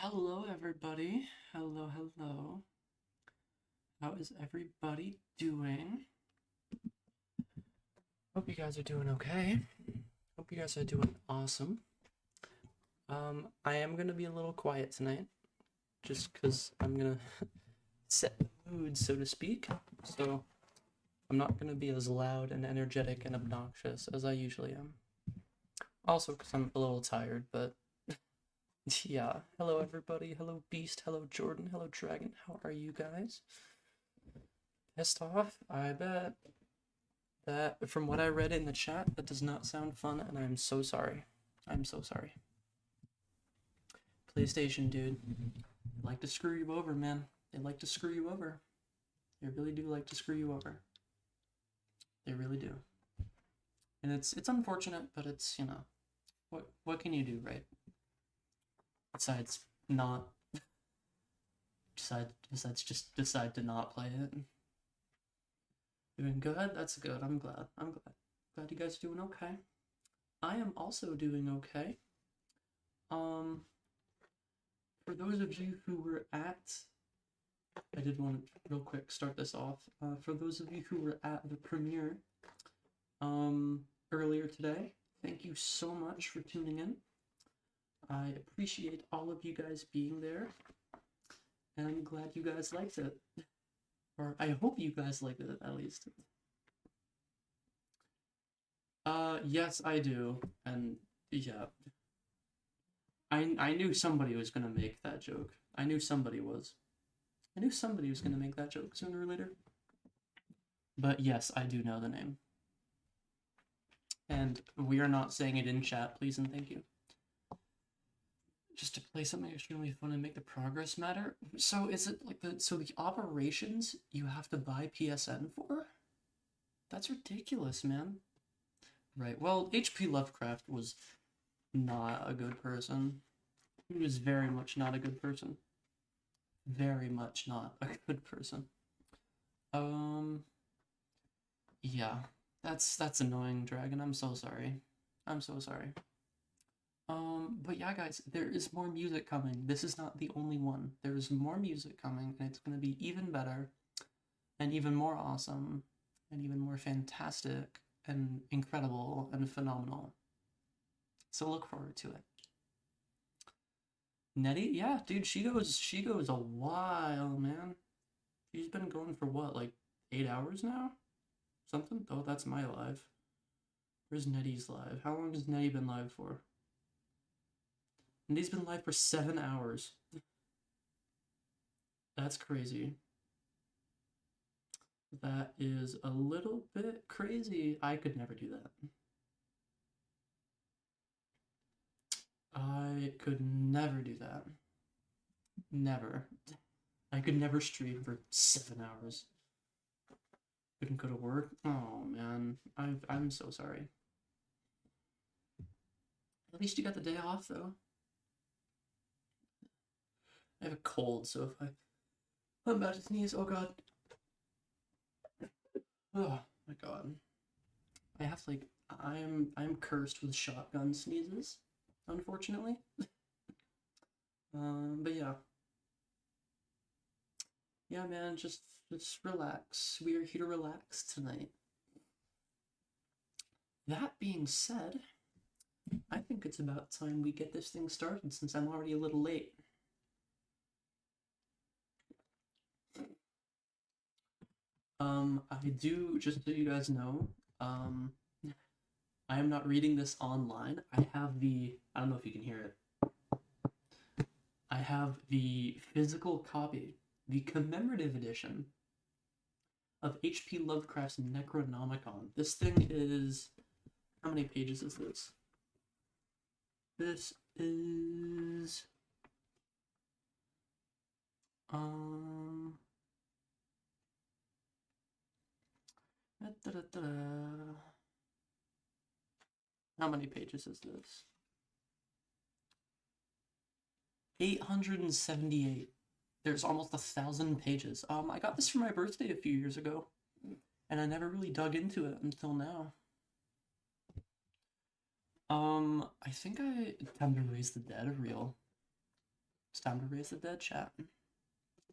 Hello, everybody. Hello, hello. How is everybody doing? Hope you guys are doing okay. Hope you guys are doing awesome. I am gonna be a little quiet tonight, just because I'm gonna set the mood, so to speak. So I'm not gonna be as loud and energetic and obnoxious as I usually am. Also, because I'm a little tired, but yeah. Hello, everybody. Hello, Beast. Hello, Jordan. Hello, Dragon. How are you guys? Pissed off? I bet. That, from what I read in the chat, that does not sound fun, and I'm so sorry. I'm so sorry. PlayStation, dude. They like to screw you over, man. They like to screw you over. They really do like to screw you over. They really do. And it's unfortunate, but it's, you know, what can you do, right? Besides not just decide to not play it. Doing good? That's good. I'm glad. Glad you guys are doing okay. I am also doing okay. For those of you who were at, I did want to real quick start this off. For those of you who were at the premiere earlier today, thank you so much for tuning in. I appreciate all of you guys being there, and I'm glad you guys liked it. Or I hope you guys liked it, at least. Yes, I do, and yeah. I knew somebody was gonna make that joke. I knew somebody was. I knew somebody was gonna make that joke sooner or later. But yes, I do know the name. And we are not saying it in chat, please and thank you. Just to play something extremely fun and make the progress matter. So is it like the operations you have to buy PSN for? That's ridiculous, man. Right, well, HP Lovecraft was not a good person. He was very much not a good person. Very much not a good person. Yeah, that's annoying, Dragon. I'm so sorry. I'm so sorry. But yeah, guys, there is more music coming. This is not the only one. There's more music coming, and it's gonna be even better, and even more awesome, and even more fantastic, and incredible, and phenomenal. So look forward to it. Nettie? Yeah, dude, she goes a while, man. She's been going for what, like 8 hours now? Something? Oh, that's my live. Where's Nettie's live? How long has Nettie been live for? Nettie's been live for 7 hours. That's crazy. That is a little bit crazy. I could never do that. I could never do that. Never. I could never stream for 7 hours. Couldn't go to work. Oh man, I'm so sorry. At least you got the day off though. I have a cold, so if I'm about to sneeze, oh god. Oh my god. I have to, like, I'm cursed with shotgun sneezes, unfortunately. But yeah. Yeah, man, just relax. We are here to relax tonight. That being said, I think it's about time we get this thing started since I'm already a little late. I do, just so you guys know, I am not reading this online. I have I don't know if you can hear it. I have the physical copy, the commemorative edition of H.P. Lovecraft's Necronomicon. This thing is, how many pages is this? This is, how many pages is this? 878. There's almost 1,000 pages. I got this for my birthday a few years ago, and I never really dug into it until now. I think time to raise the dead, It's time to raise the dead, chat. And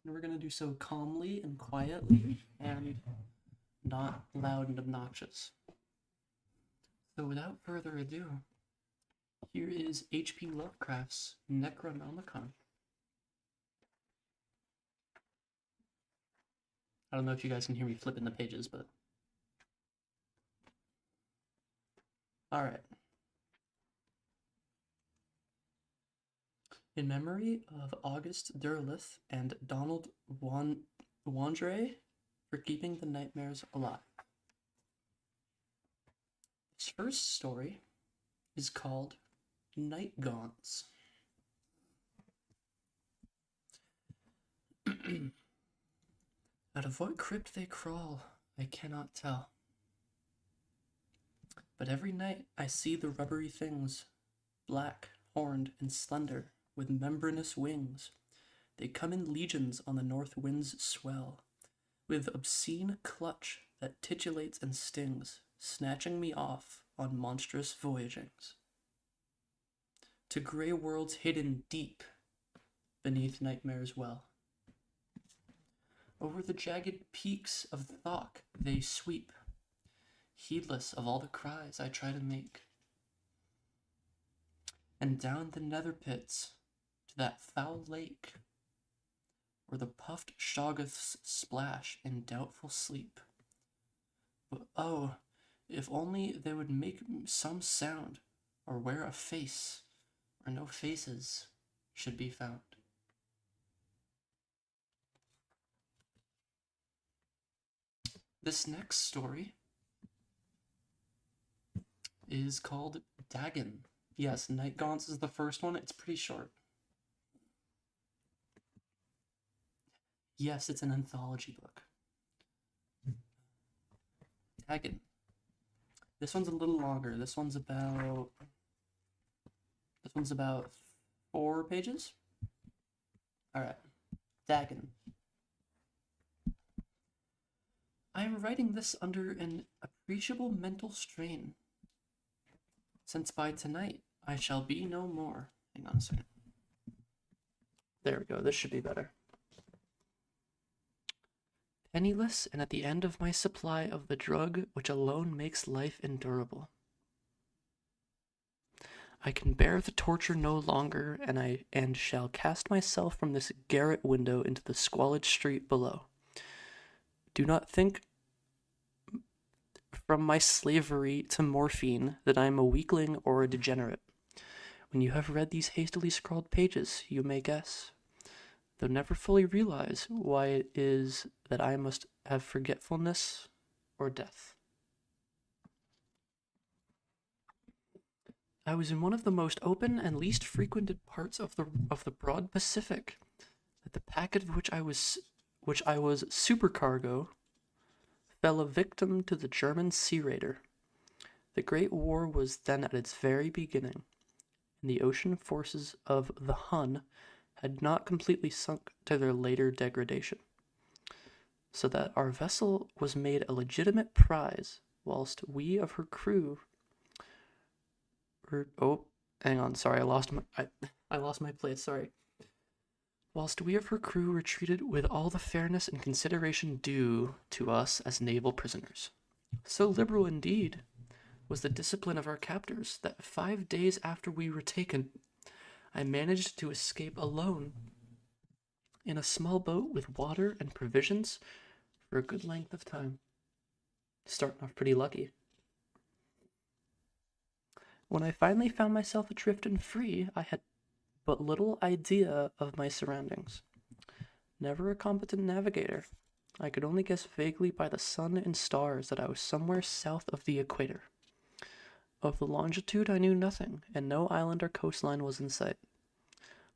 we're gonna do so calmly and quietly, and not loud and obnoxious. So without further ado, here is H.P. Lovecraft's Necronomicon. I don't know if you guys can hear me flipping the pages, but... Alright. In memory of August Derleth and Donald Wandre for keeping the nightmares alive. This first story is called Night Gaunts. Out of what crypt they crawl, I cannot tell. But every night I see the rubbery things, black, horned, and slender, with membranous wings. They come in legions on the north wind's swell, with obscene clutch that titillates and stings, snatching me off on monstrous voyagings. To grey worlds hidden deep beneath nightmare's well. Over the jagged peaks of Thok they sweep, heedless of all the cries I try to make. And down the nether pits to that foul lake, where the puffed shoggoths splash in doubtful sleep. But oh, if only they would make some sound, or wear a face, or no faces should be found. This next story is called Dagon. Yes, Night Gaunts is the first one. It's pretty short. Yes, it's an anthology book. Dagon. This one's a little longer. This one's about 4 pages. Alright. Dagon. I am writing this under an appreciable mental strain, since by tonight I shall be no more. Hang on a second. There we go. This should be better. Penniless and at the end of my supply of the drug which alone makes life endurable. I can bear the torture no longer, and shall cast myself from this garret window into the squalid street below. Do not think from my slavery to morphine that I am a weakling or a degenerate. When you have read these hastily scrawled pages, you may guess, though never fully realize, why it is that I must have forgetfulness or death. I was in one of the most open and least frequented parts of the broad Pacific, that the packet of which I was supercargo fell a victim to the German sea raider. The Great War was then at its very beginning, and the ocean forces of the Hun had not completely sunk to their later degradation. so that our vessel was made a legitimate prize, whilst we of her crew oh, hang on, sorry, I lost my place, sorry. Whilst we of her crew were treated with all the fairness and consideration due to us as naval prisoners. So liberal indeed was the discipline of our captors that 5 days after we were taken, I managed to escape alone in a small boat with water and provisions for a good length of time. Starting off pretty lucky. When I finally found myself adrift and free, I had but little idea of my surroundings. Never a competent navigator, I could only guess vaguely by the sun and stars that I was somewhere south of the equator. Of the longitude I knew nothing, and no island or coastline was in sight.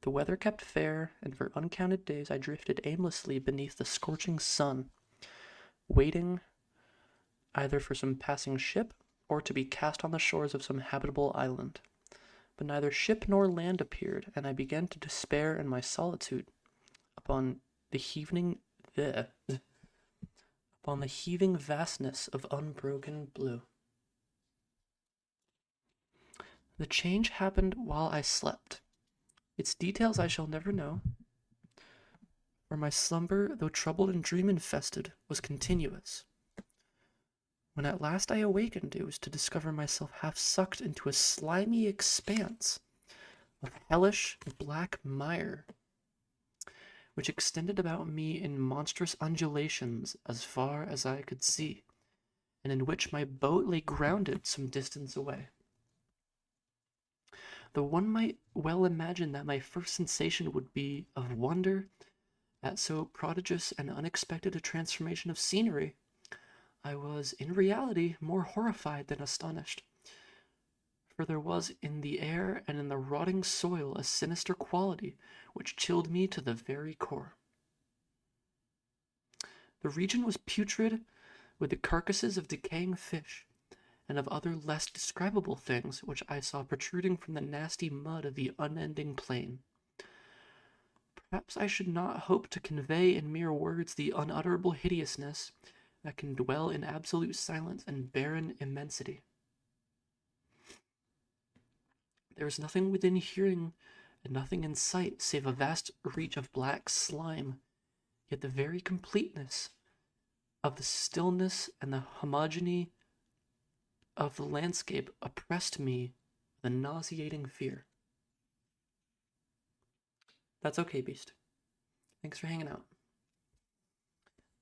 The weather kept fair, and for uncounted days I drifted aimlessly beneath the scorching sun, waiting either for some passing ship or to be cast on the shores of some habitable island. But neither ship nor land appeared, and I began to despair in my solitude upon the heaving vastness of unbroken blue. The change happened while I slept. Its details I shall never know, for my slumber, though troubled and dream-infested, was continuous. When at last I awakened, it was to discover myself half sucked into a slimy expanse of hellish black mire, which extended about me in monstrous undulations as far as I could see, and in which my boat lay grounded some distance away. Though one might well imagine that my first sensation would be of wonder at so prodigious and unexpected a transformation of scenery, I was, in reality, more horrified than astonished, for there was in the air and in the rotting soil a sinister quality which chilled me to the very core. The region was putrid with the carcasses of decaying fish and of other less describable things which I saw protruding from the nasty mud of the unending plain. Perhaps I should not hope to convey in mere words the unutterable hideousness that can dwell in absolute silence and barren immensity. There is nothing within hearing and nothing in sight save a vast reach of black slime, yet the very completeness of the stillness and the homogeneity of the landscape oppressed me with a nauseating fear. That's okay, Beast. Thanks for hanging out.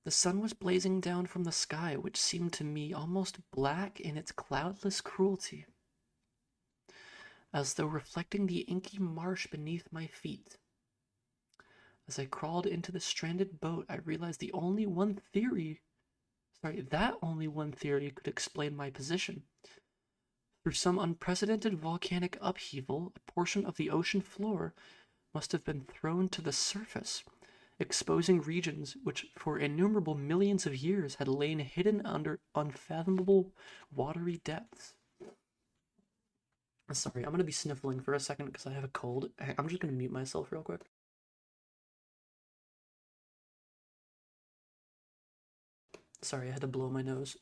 The sun was blazing down from the sky, which seemed to me almost black in its cloudless cruelty, as though reflecting the inky marsh beneath my feet. As I crawled into the stranded boat, I realized that only one theory could explain my position. Through some unprecedented volcanic upheaval, a portion of the ocean floor must have been thrown to the surface, exposing regions which for innumerable millions of years had lain hidden under unfathomable watery depths. Sorry, I'm going to be sniffling for a second because I have a cold. I'm just going to mute myself real quick. Sorry, I had to blow my nose.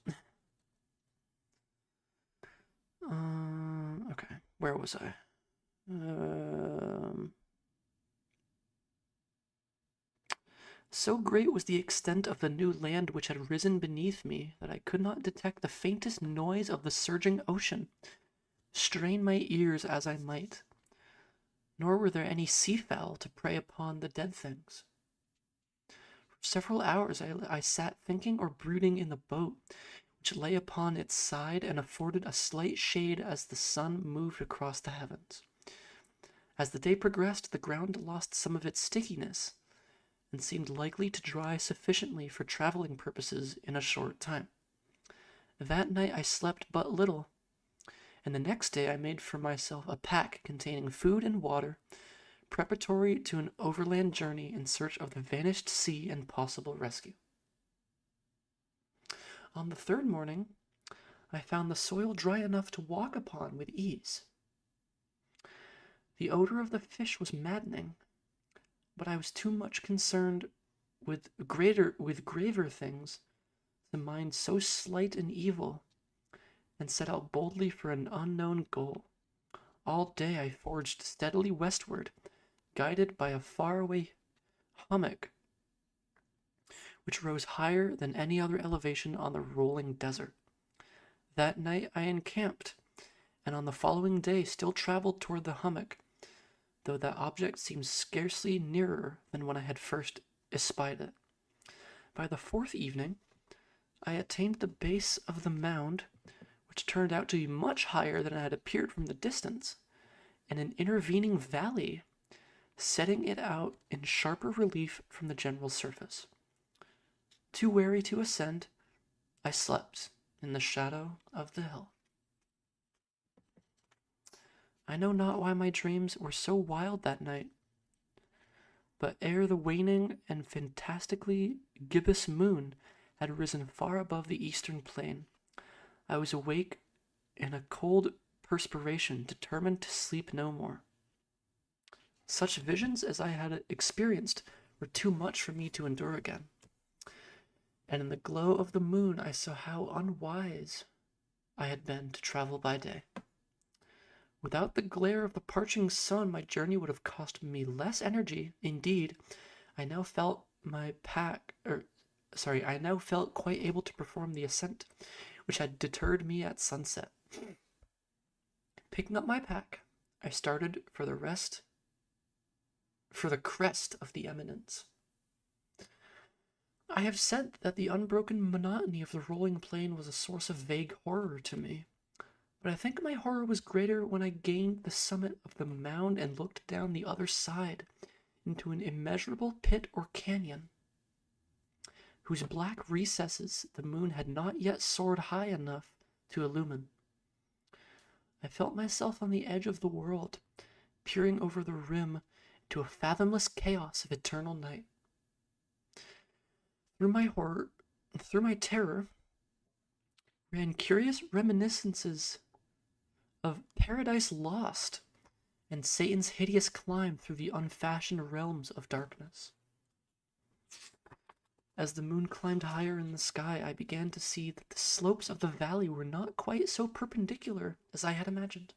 Okay, where was I? So great was the extent of the new land which had risen beneath me that I could not detect the faintest noise of the surging ocean, strain my ears as I might. Nor were there any seafowl to prey upon the dead things. For several hours I sat thinking or brooding in the boat, which lay upon its side and afforded a slight shade as the sun moved across the heavens. As the day progressed, the ground lost some of its stickiness, and seemed likely to dry sufficiently for traveling purposes in a short time. That night I slept but little, and the next day I made for myself a pack containing food and water, preparatory to an overland journey in search of the vanished sea and possible rescue. On the third morning, I found the soil dry enough to walk upon with ease. The odor of the fish was maddening, but I was too much concerned with graver things, the mind so slight and evil, and set out boldly for an unknown goal. All day I forged steadily westward, guided by a faraway hummock, which rose higher than any other elevation on the rolling desert. That night I encamped, and on the following day still traveled toward the hummock, though that object seemed scarcely nearer than when I had first espied it. By the fourth evening, I attained the base of the mound, which turned out to be much higher than it had appeared from the distance, and an intervening valley, setting it out in sharper relief from the general surface. Too weary to ascend, I slept in the shadow of the hill. I know not why my dreams were so wild that night, but ere the waning and fantastically gibbous moon had risen far above the eastern plain, I was awake in a cold perspiration, determined to sleep no more. Such visions as I had experienced were too much for me to endure again, and in the glow of the moon I saw how unwise I had been to travel by day. Without the glare of the parching sun, my journey would have cost me less energy. Indeed, I now felt quite able to perform the ascent, which had deterred me at sunset. Picking up my pack, I started for the crest of the eminence. I have said that the unbroken monotony of the rolling plain was a source of vague horror to me, but I think my horror was greater when I gained the summit of the mound and looked down the other side into an immeasurable pit or canyon, whose black recesses the moon had not yet soared high enough to illumine. I felt myself on the edge of the world, peering over the rim to a fathomless chaos of eternal night. Through my terror, ran curious reminiscences of Paradise Lost and Satan's hideous climb through the unfashioned realms of darkness. As the moon climbed higher in the sky, I began to see that the slopes of the valley were not quite so perpendicular as I had imagined.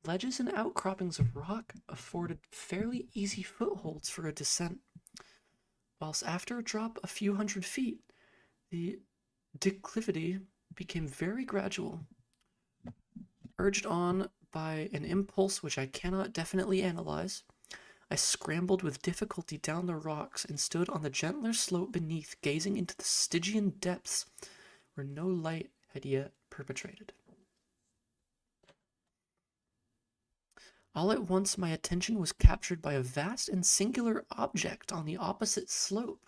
Ledges and outcroppings of rock afforded fairly easy footholds for a descent, whilst after a drop a few hundred feet, the declivity became very gradual. Urged on by an impulse which I cannot definitely analyze, I scrambled with difficulty down the rocks and stood on the gentler slope beneath, gazing into the Stygian depths where no light had yet penetrated. All at once my attention was captured by a vast and singular object on the opposite slope,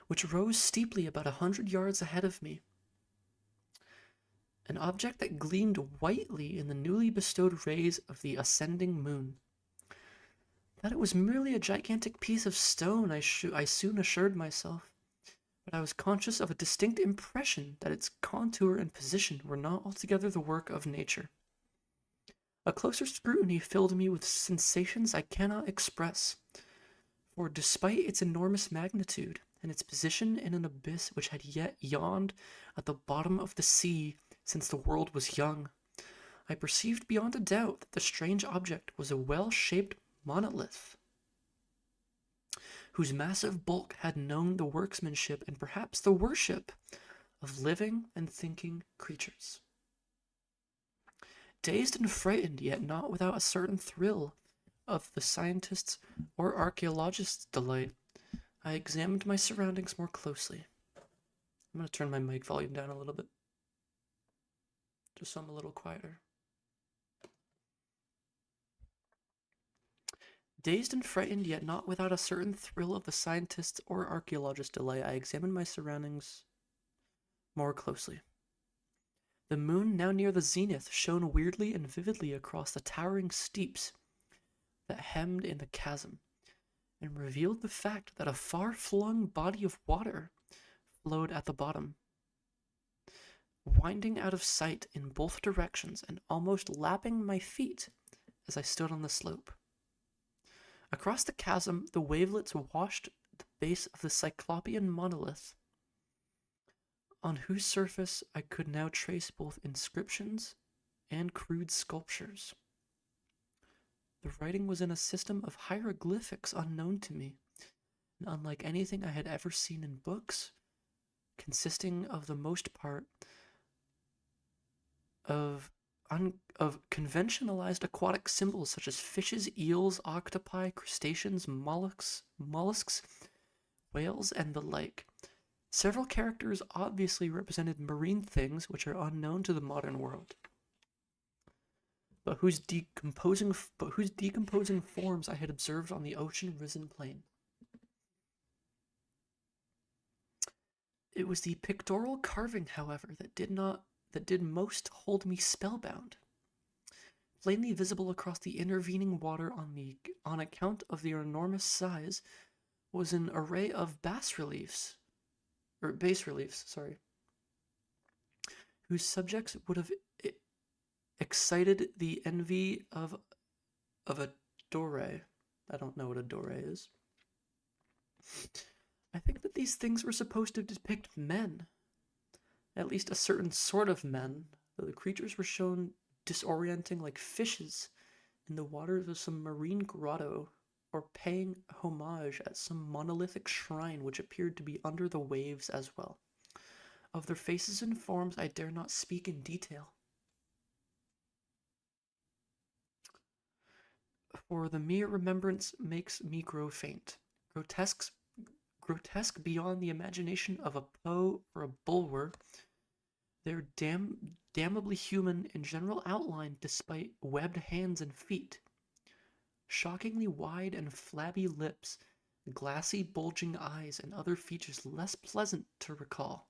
which rose steeply about 100 yards ahead of me. An object that gleamed whitely in the newly bestowed rays of the ascending moon. That it was merely a gigantic piece of stone, I soon assured myself, but I was conscious of a distinct impression that its contour and position were not altogether the work of nature. A closer scrutiny filled me with sensations I cannot express, for despite its enormous magnitude and its position in an abyss which had yet yawned at the bottom of the sea since the world was young, I perceived beyond a doubt that the strange object was a well-shaped monolith, whose massive bulk had known the workmanship and perhaps the worship of living and thinking creatures. Dazed and frightened, yet not without a certain thrill of the scientist's or archaeologist's delight, I examined my surroundings more closely. I'm going to turn my mic volume down a little bit, just so I'm a little quieter. Dazed and frightened, yet not without a certain thrill of the scientist's or archaeologist's delight, I examined my surroundings more closely. The moon, now near the zenith, shone weirdly and vividly across the towering steeps that hemmed in the chasm, and revealed the fact that a far-flung body of water flowed at the bottom, winding out of sight in both directions and almost lapping my feet as I stood on the slope. Across the chasm, the wavelets washed the base of the Cyclopean monolith, on whose surface I could now trace both inscriptions and crude sculptures. The writing was in a system of hieroglyphics unknown to me, and unlike anything I had ever seen in books, consisting of the most part of conventionalized aquatic symbols such as fishes, eels, octopi, crustaceans, mollusks, whales, and the like. Several characters obviously represented marine things which are unknown to the modern world, but whose decomposing forms I had observed on the ocean-risen plain. It was the pictorial carving, however, that did most hold me spellbound. Plainly visible across the intervening water on account of their enormous size was an array of bas reliefs, whose subjects would have excited the envy of a doré. I don't know what a doré is. I think that these things were supposed to depict men, at least a certain sort of men, though the creatures were shown disorienting like fishes in the waters of some marine grotto, or paying homage at some monolithic shrine which appeared to be under the waves as well. Of their faces and forms I dare not speak in detail, for the mere remembrance makes me grow faint. Grotesque beyond the imagination of a Poe or a Bulwer, they're damnably human in general outline despite webbed hands and feet. Shockingly wide and flabby lips, glassy bulging eyes, and other features less pleasant to recall.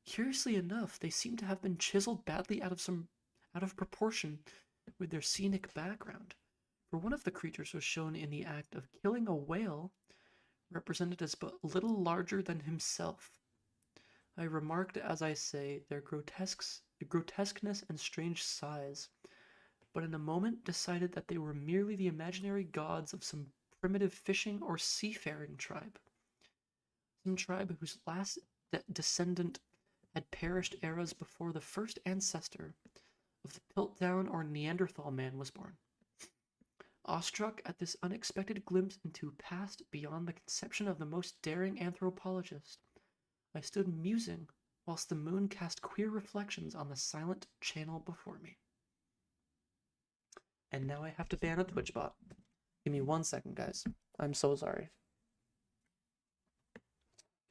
Curiously enough, they seem to have been chiseled badly out of proportion with their scenic background, for one of the creatures was shown in the act of killing a whale, represented as but little larger than himself. I remarked, as I say, their grotesqueness and strange size, but in a moment decided that they were merely the imaginary gods of some primitive fishing or seafaring tribe. Some tribe whose last descendant had perished eras before the first ancestor of the Piltdown or Neanderthal man was born. Awestruck at this unexpected glimpse into past beyond the conception of the most daring anthropologist, I stood musing whilst the moon cast queer reflections on the silent channel before me. And now I have to ban a Twitch bot. Give me 1 second, guys. I'm so sorry.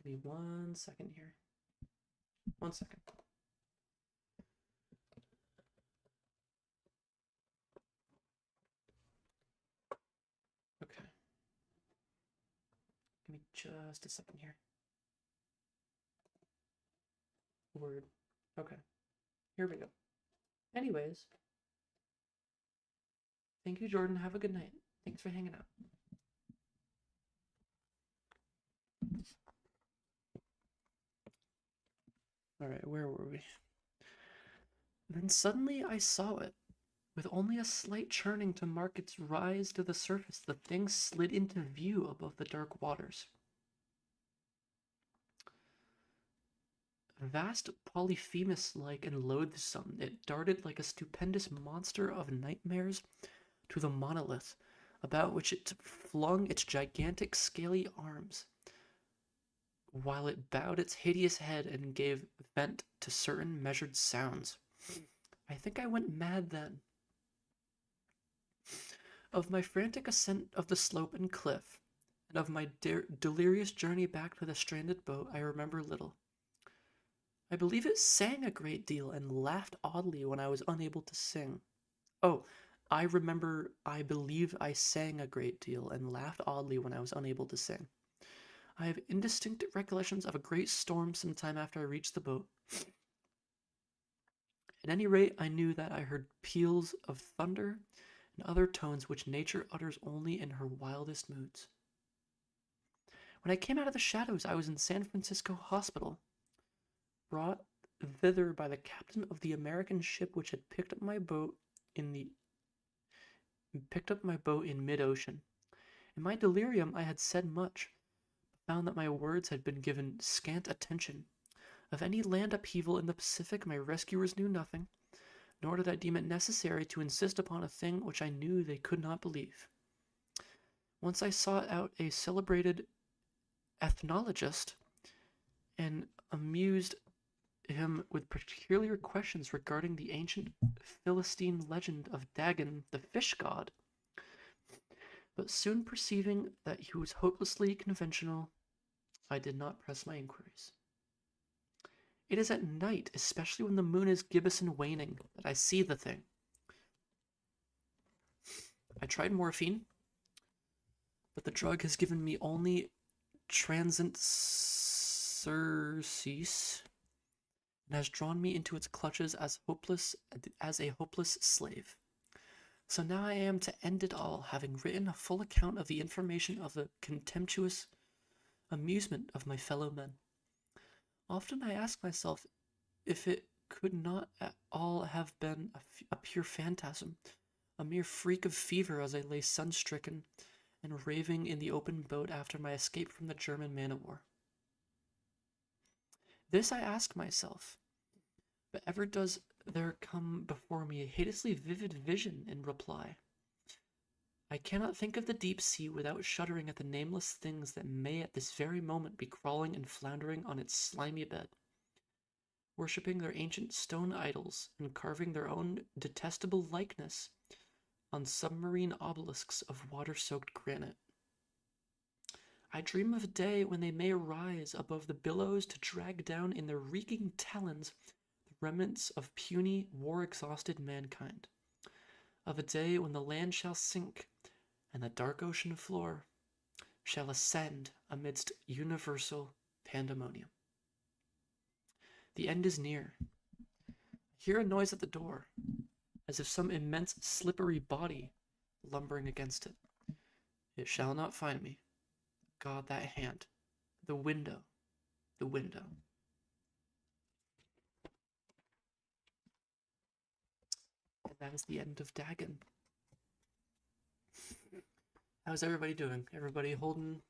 Give me 1 second here. 1 second. Okay. Give me just a second here. Word. Okay. Here we go. Anyways. Thank you, Jordan. Have a good night. Thanks for hanging out. Alright, where were we? Then suddenly I saw it. With only a slight churning to mark its rise to the surface, the thing slid into view above the dark waters. Vast, Polyphemus-like and loathsome, it darted like a stupendous monster of nightmares to the monolith, about which it flung its gigantic scaly arms, while it bowed its hideous head and gave vent to certain measured sounds. I think I went mad then. Of my frantic ascent of the slope and cliff, and of my delirious journey back to the stranded boat, I remember little. I believe it sang a great deal and laughed oddly when I was unable to sing. Oh, I believe I sang a great deal and laughed oddly when I was unable to sing. I have indistinct recollections of a great storm some time after I reached the boat. At any rate, I knew that I heard peals of thunder and other tones which nature utters only in her wildest moods. When I came out of the shadows, I was in San Francisco Hospital, brought thither by the captain of the American ship which had picked up my boat in the and picked up my boat in mid-ocean. In my delirium I had said much, but found that my words had been given scant attention. Of any land upheaval in the Pacific my rescuers knew nothing, nor did I deem it necessary to insist upon a thing which I knew they could not believe. Once I sought out a celebrated ethnologist and amused him with peculiar questions regarding the ancient Philistine legend of Dagon, the fish god. But soon perceiving that he was hopelessly conventional, I did not press my inquiries. It is at night, especially when the moon is gibbous and waning, that I see the thing. I tried morphine, but the drug has given me only transient surcease and has drawn me into its clutches as a hopeless slave. So now I am to end it all, having written a full account of the information of the contemptuous amusement of my fellow men. Often I ask myself if it could not at all have been a pure phantasm, a mere freak of fever as I lay sun-stricken and raving in the open boat after my escape from the German man-of-war. This I ask myself, but ever does there come before me a hideously vivid vision in reply. I cannot think of the deep sea without shuddering at the nameless things that may at this very moment be crawling and floundering on its slimy bed, worshipping their ancient stone idols and carving their own detestable likeness on submarine obelisks of water-soaked granite. I dream of a day when they may rise above the billows to drag down in their reeking talons the remnants of puny, war-exhausted mankind. Of a day when the land shall sink and the dark ocean floor shall ascend amidst universal pandemonium. The end is near. I hear a noise at the door, as if some immense slippery body lumbering against it. It shall not find me. God, that hand. The window. The window. And that is the end of Dagon. How's everybody doing? Everybody holding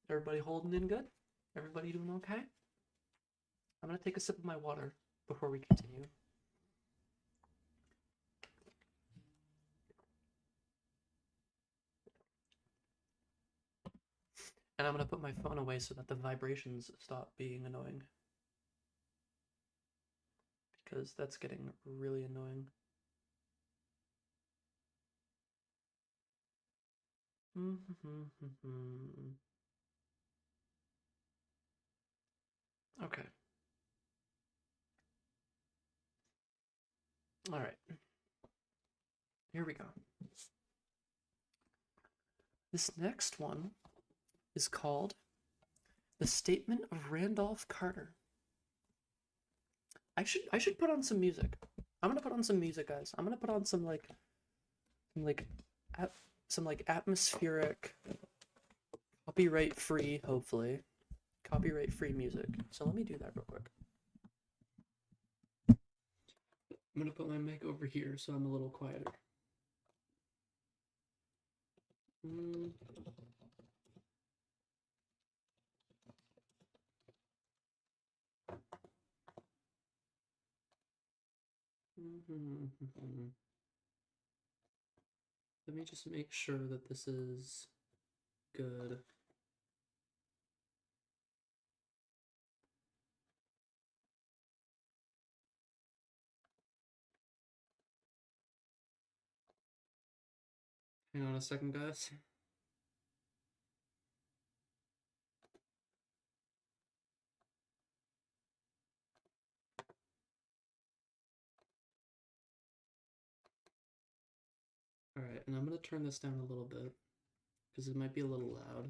in good? Everybody doing okay? I'm gonna take a sip of my water before we continue. And I'm gonna put my phone away so that the vibrations stop being annoying. Because that's getting really annoying. Okay. All right. Here we go. This next one is called The Statement of Randolph Carter. I should put on some music. I'm gonna put on some music, guys. I'm gonna put on some atmospheric, copyright-free, hopefully, copyright-free music. So let me do that real quick. I'm gonna put my mic over here so I'm a little quieter. Let me just make sure that this is good. Hang on a second, guys. Alright, and I'm going to turn this down a little bit, because it might be a little loud.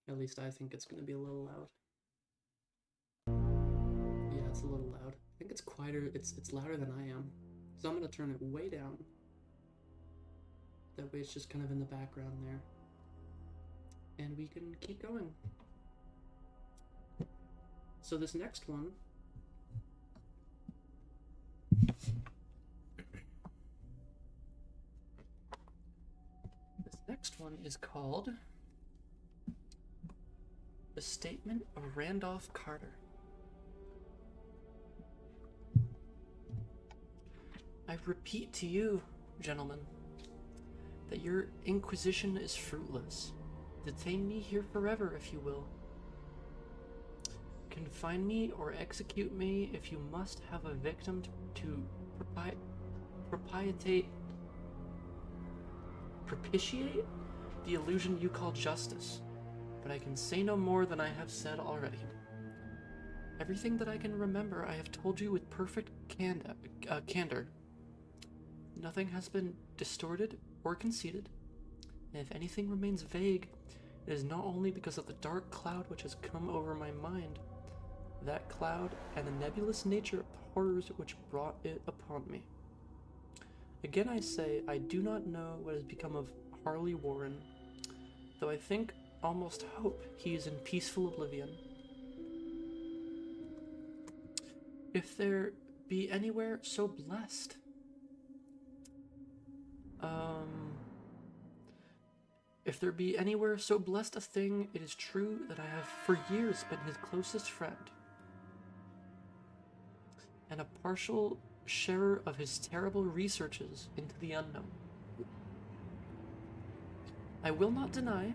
At least I think it's going to be a little loud. Yeah, it's a little loud. I think it's quieter, it's louder than I am. So I'm going to turn it way down. That way it's just kind of in the background there. And we can keep going. So this next one is called The Statement of Randolph Carter. I repeat to you, gentlemen, that your inquisition is fruitless. Detain me here forever, if you will. Confine me or execute me if you must have a victim to propitiate the illusion you call justice. But I can say no more than I have said already. Everything that I can remember I have told you with perfect candor. Nothing has been distorted or conceited, and if anything remains vague, it is not only because of the dark cloud which has come over my mind, that cloud and the nebulous nature of the horrors which brought it upon me. Again I say, I do not know what has become of Harley Warren, though I think, almost hope, he is in peaceful oblivion. If there be anywhere so blessed, if there be anywhere so blessed a thing, it is true that I have for years been his closest friend, and a partial sharer of his terrible researches into the unknown. I will not deny,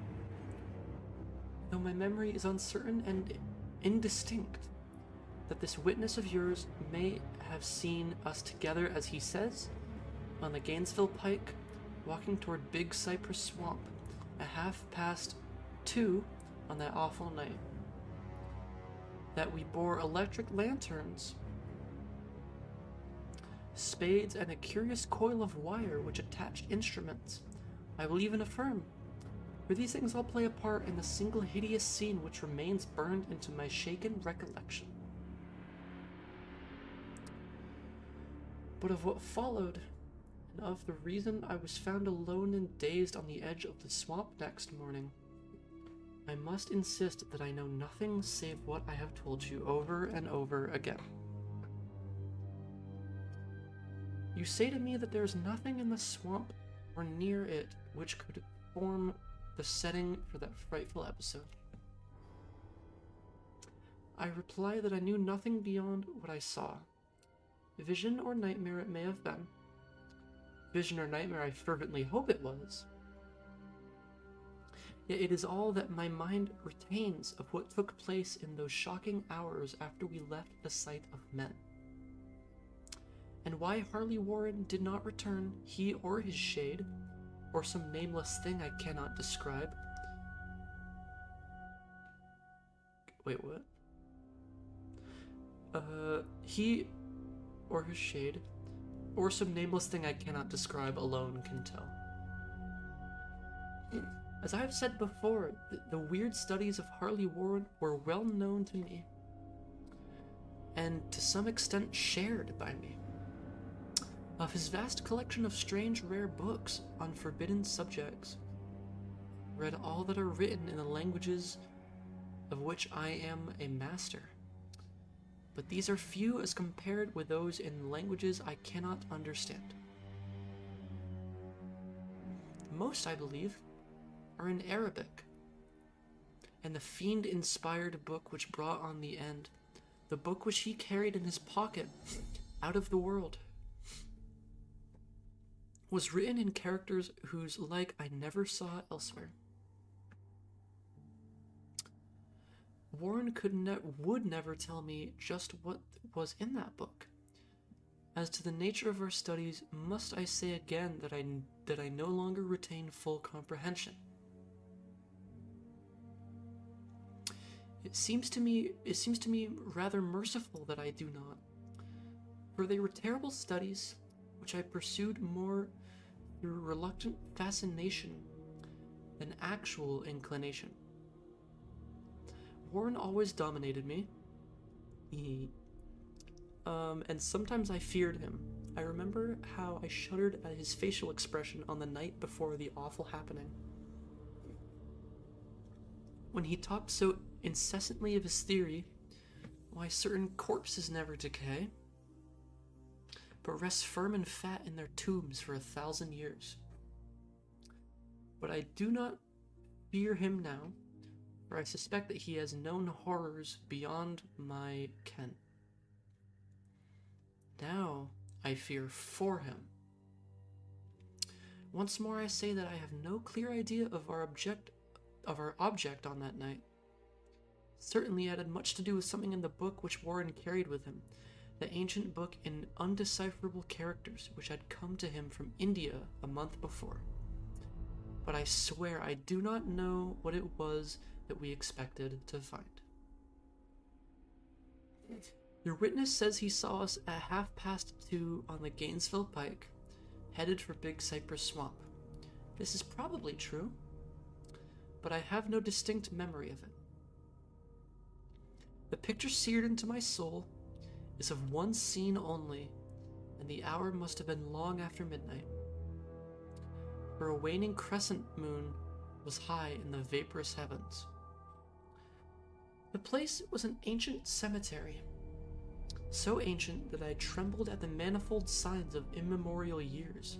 though my memory is uncertain and indistinct, that this witness of yours may have seen us together, as he says, on the Gainesville Pike, walking toward Big Cypress Swamp at 2:30 on that awful night. That we bore electric lanterns, spades, and a curious coil of wire which attached instruments. I will even affirm, for these things all play a part in the single hideous scene which remains burned into my shaken recollection. But of what followed, and of the reason I was found alone and dazed on the edge of the swamp next morning, I must insist that I know nothing save what I have told you over and over again. You say to me that there is nothing in the swamp or near it which could form the setting for that frightful episode. I reply that I knew nothing beyond what I saw. Vision or nightmare it may have been. Vision or nightmare I fervently hope it was. Yet it is all that my mind retains of what took place in those shocking hours after we left the sight of men. And why Harley Warren did not return, he or his shade, or some nameless thing I cannot describe. Wait, what? He or his shade, or some nameless thing I cannot describe alone can tell. As I have said before, the weird studies of Harley Warren were well known to me, and to some extent shared by me. Of his vast collection of strange, rare books on forbidden subjects, read all that are written in the languages of which I am a master. But these are few as compared with those in languages I cannot understand. Most, I believe, are in Arabic, and the fiend-inspired book which brought on the end, the book which he carried in his pocket out of the world, was written in characters whose like I never saw elsewhere. Warren would never tell me just what was in that book. As to the nature of our studies, must I say again that I no longer retain full comprehension. It seems to me rather merciful that I do not, for they were terrible studies which I pursued more through reluctant fascination than actual inclination. Warren always dominated me, and sometimes I feared him. I remember how I shuddered at his facial expression on the night before the awful happening, when he talked so incessantly of his theory, why certain corpses never decay, but rest firm and fat in their tombs for 1,000 years. But I do not fear him now, for I suspect that he has known horrors beyond my ken. Now I fear for him. Once more I say that I have no clear idea of our object on that night. Certainly it had much to do with something in the book which Warren carried with him, the ancient book in undecipherable characters which had come to him from India a month before. But I swear I do not know what it was that we expected to find. Your witness says he saw us at 2:30 on the Gainesville Pike, headed for Big Cypress Swamp. This is probably true, but I have no distinct memory of it. The picture seared into my soul is of one scene only, and the hour must have been long after midnight, for a waning crescent moon was high in the vaporous heavens. The place was an ancient cemetery, so ancient that I trembled at the manifold signs of immemorial years.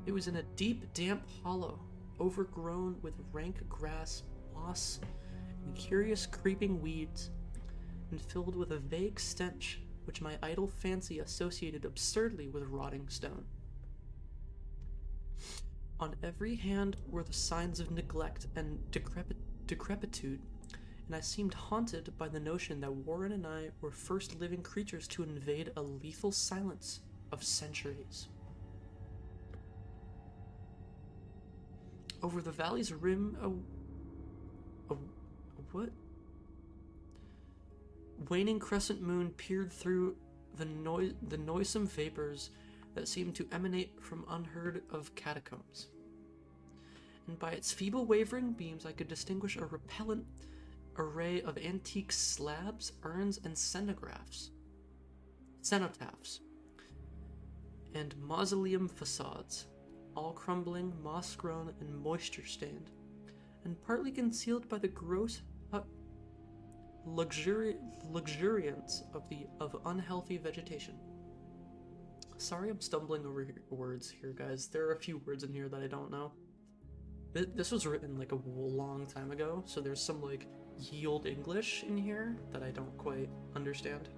It was in a deep, damp hollow, overgrown with rank grass, moss, and curious creeping weeds, and filled with a vague stench which my idle fancy associated absurdly with rotting stone. On every hand were the signs of neglect and decrepitude, and I seemed haunted by the notion that Warren and I were first living creatures to invade a lethal silence of centuries. Over the valley's rim, a what? Waning crescent moon peered through the noisome vapors that seemed to emanate from unheard of catacombs. And by its feeble wavering beams I could distinguish a repellent array of antique slabs, urns, and cenotaphs, and mausoleum facades, all crumbling, moss-grown, and moisture-stained, and partly concealed by the gross luxuriance of unhealthy vegetation. Sorry I'm stumbling over words here, guys. There are a few words in here that I don't know. This was written like a long time ago, so there's some like ye olde English in here that I don't quite understand.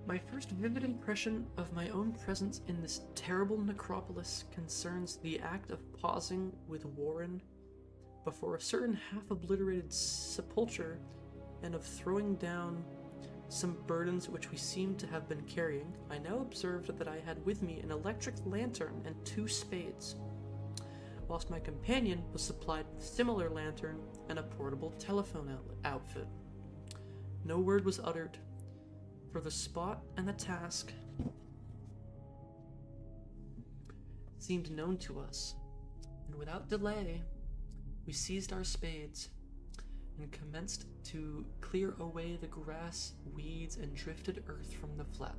My first vivid impression of my own presence in this terrible necropolis concerns the act of pausing with Warren before a certain half-obliterated sepulture and of throwing down some burdens which we seemed to have been carrying. I now observed that I had with me an electric lantern and 2 spades, whilst my companion was supplied with a similar lantern and a portable telephone outfit. No word was uttered, for the spot and the task seemed known to us, and without delay we seized our spades and commenced to clear away the grass, weeds, and drifted earth from the flat,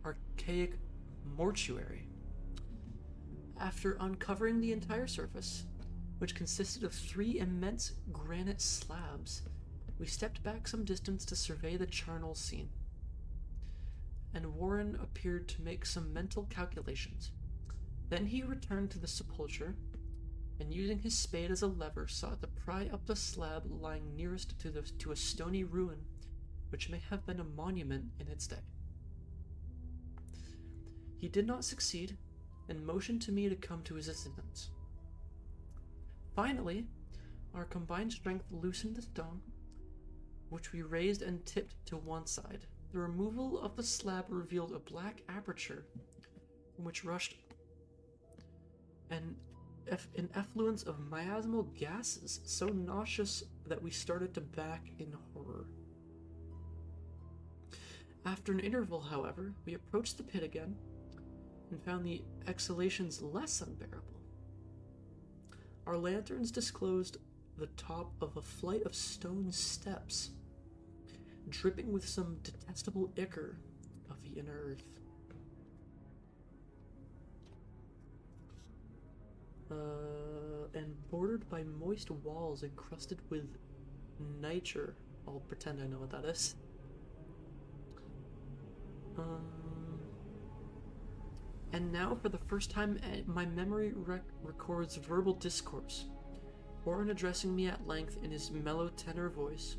archaic mortuary. After uncovering the entire surface, which consisted of 3 immense granite slabs, we stepped back some distance to survey the charnel scene, and Warren appeared to make some mental calculations. Then he returned to the sepulchre, and using his spade as a lever sought to pry up the slab lying nearest to a stony ruin which may have been a monument in its day. He did not succeed, and motioned to me to come to his assistance. Finally, our combined strength loosened the stone, which we raised and tipped to one side. The removal of the slab revealed a black aperture from which rushed an effluence of miasmal gases so nauseous that we started to back in horror. After an interval, however, we approached the pit again and found the exhalations less unbearable. Our lanterns disclosed the top of a flight of stone steps, dripping with some detestable ichor of the inner earth. And bordered by moist walls encrusted with nitre. I'll pretend I know what that is. And now, for the first time, my memory records verbal discourse. Warren addressing me at length in his mellow tenor voice.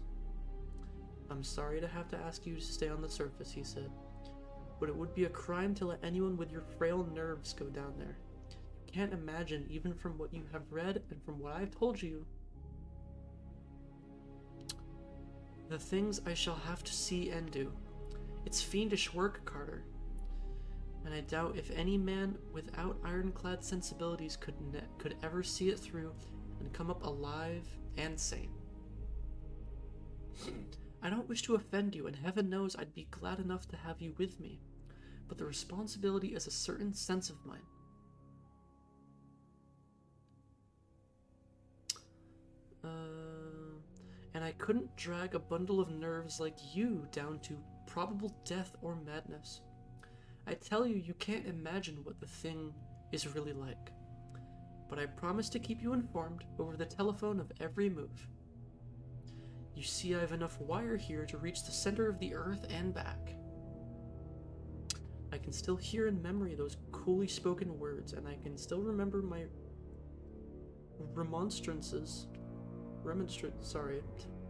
"I'm sorry to have to ask you to stay on the surface," he said, "but it would be a crime to let anyone with your frail nerves go down there. You can't imagine, even from what you have read and from what I've told you, the things I shall have to see and do. It's fiendish work, Carter. And I doubt if any man without ironclad sensibilities could ever see it through and come up alive and sane. I don't wish to offend you, and heaven knows I'd be glad enough to have you with me, but the responsibility is a certain sense of mine. And I couldn't drag a bundle of nerves like you down to probable death or madness. I tell you, you can't imagine what the thing is really like. But I promise to keep you informed over the telephone of every move. You see, I have enough wire here to reach the center of the earth and back. I can still hear in memory those coolly spoken words, and I can still remember my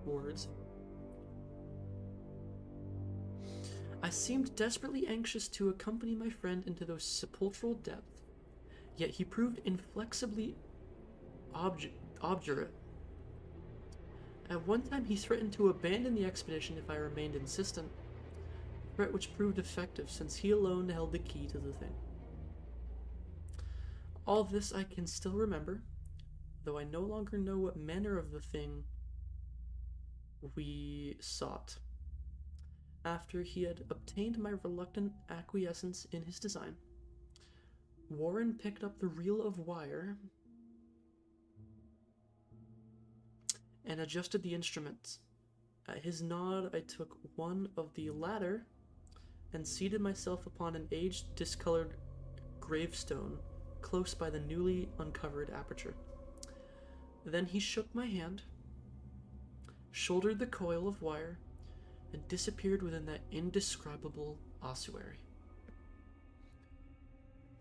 words. I seemed desperately anxious to accompany my friend into those sepulchral depths, yet he proved inflexibly obdurate. At one time he threatened to abandon the expedition if I remained insistent, a threat which proved effective since he alone held the key to the thing. All this I can still remember, though I no longer know what manner of the thing we sought. After he had obtained my reluctant acquiescence in his design, Warren picked up the reel of wire and adjusted the instruments. At his nod, I took one of the latter and seated myself upon an aged, discolored gravestone close by the newly uncovered aperture. Then he shook my hand, shouldered the coil of wire, and disappeared within that indescribable ossuary.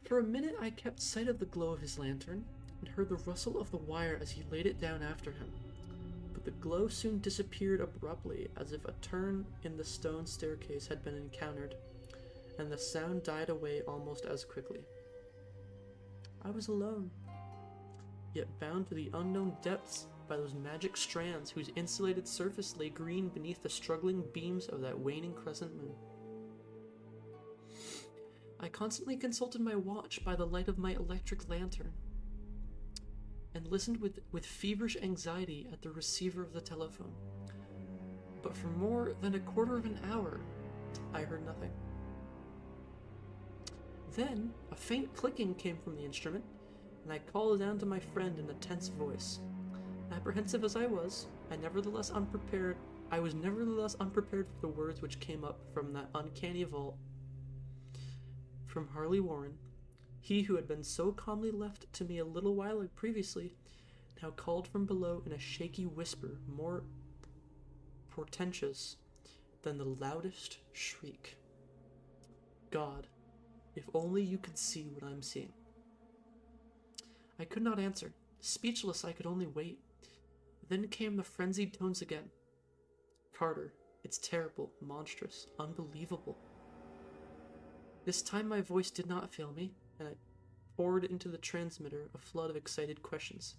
For a minute I kept sight of the glow of his lantern and heard the rustle of the wire as he laid it down after him, but the glow soon disappeared abruptly, as if a turn in the stone staircase had been encountered, and the sound died away almost as quickly. I was alone, yet bound to the unknown depths by those magic strands whose insulated surface lay green beneath the struggling beams of that waning crescent moon. I constantly consulted my watch by the light of my electric lantern, and listened with feverish anxiety at the receiver of the telephone. But for more than a quarter of an hour, I heard nothing. Then, a faint clicking came from the instrument, and I called down to my friend in a tense voice. Apprehensive as I was, I was nevertheless unprepared for the words which came up from that uncanny vault. From Harley Warren, he who had been so calmly left to me a little while previously, now called from below in a shaky whisper more portentous than the loudest shriek. God, if only you could see what I'm seeing. I could not answer. Speechless, I could only wait. Then came the frenzied tones again. Carter, it's terrible, monstrous, unbelievable. This time my voice did not fail me, and I poured into the transmitter a flood of excited questions.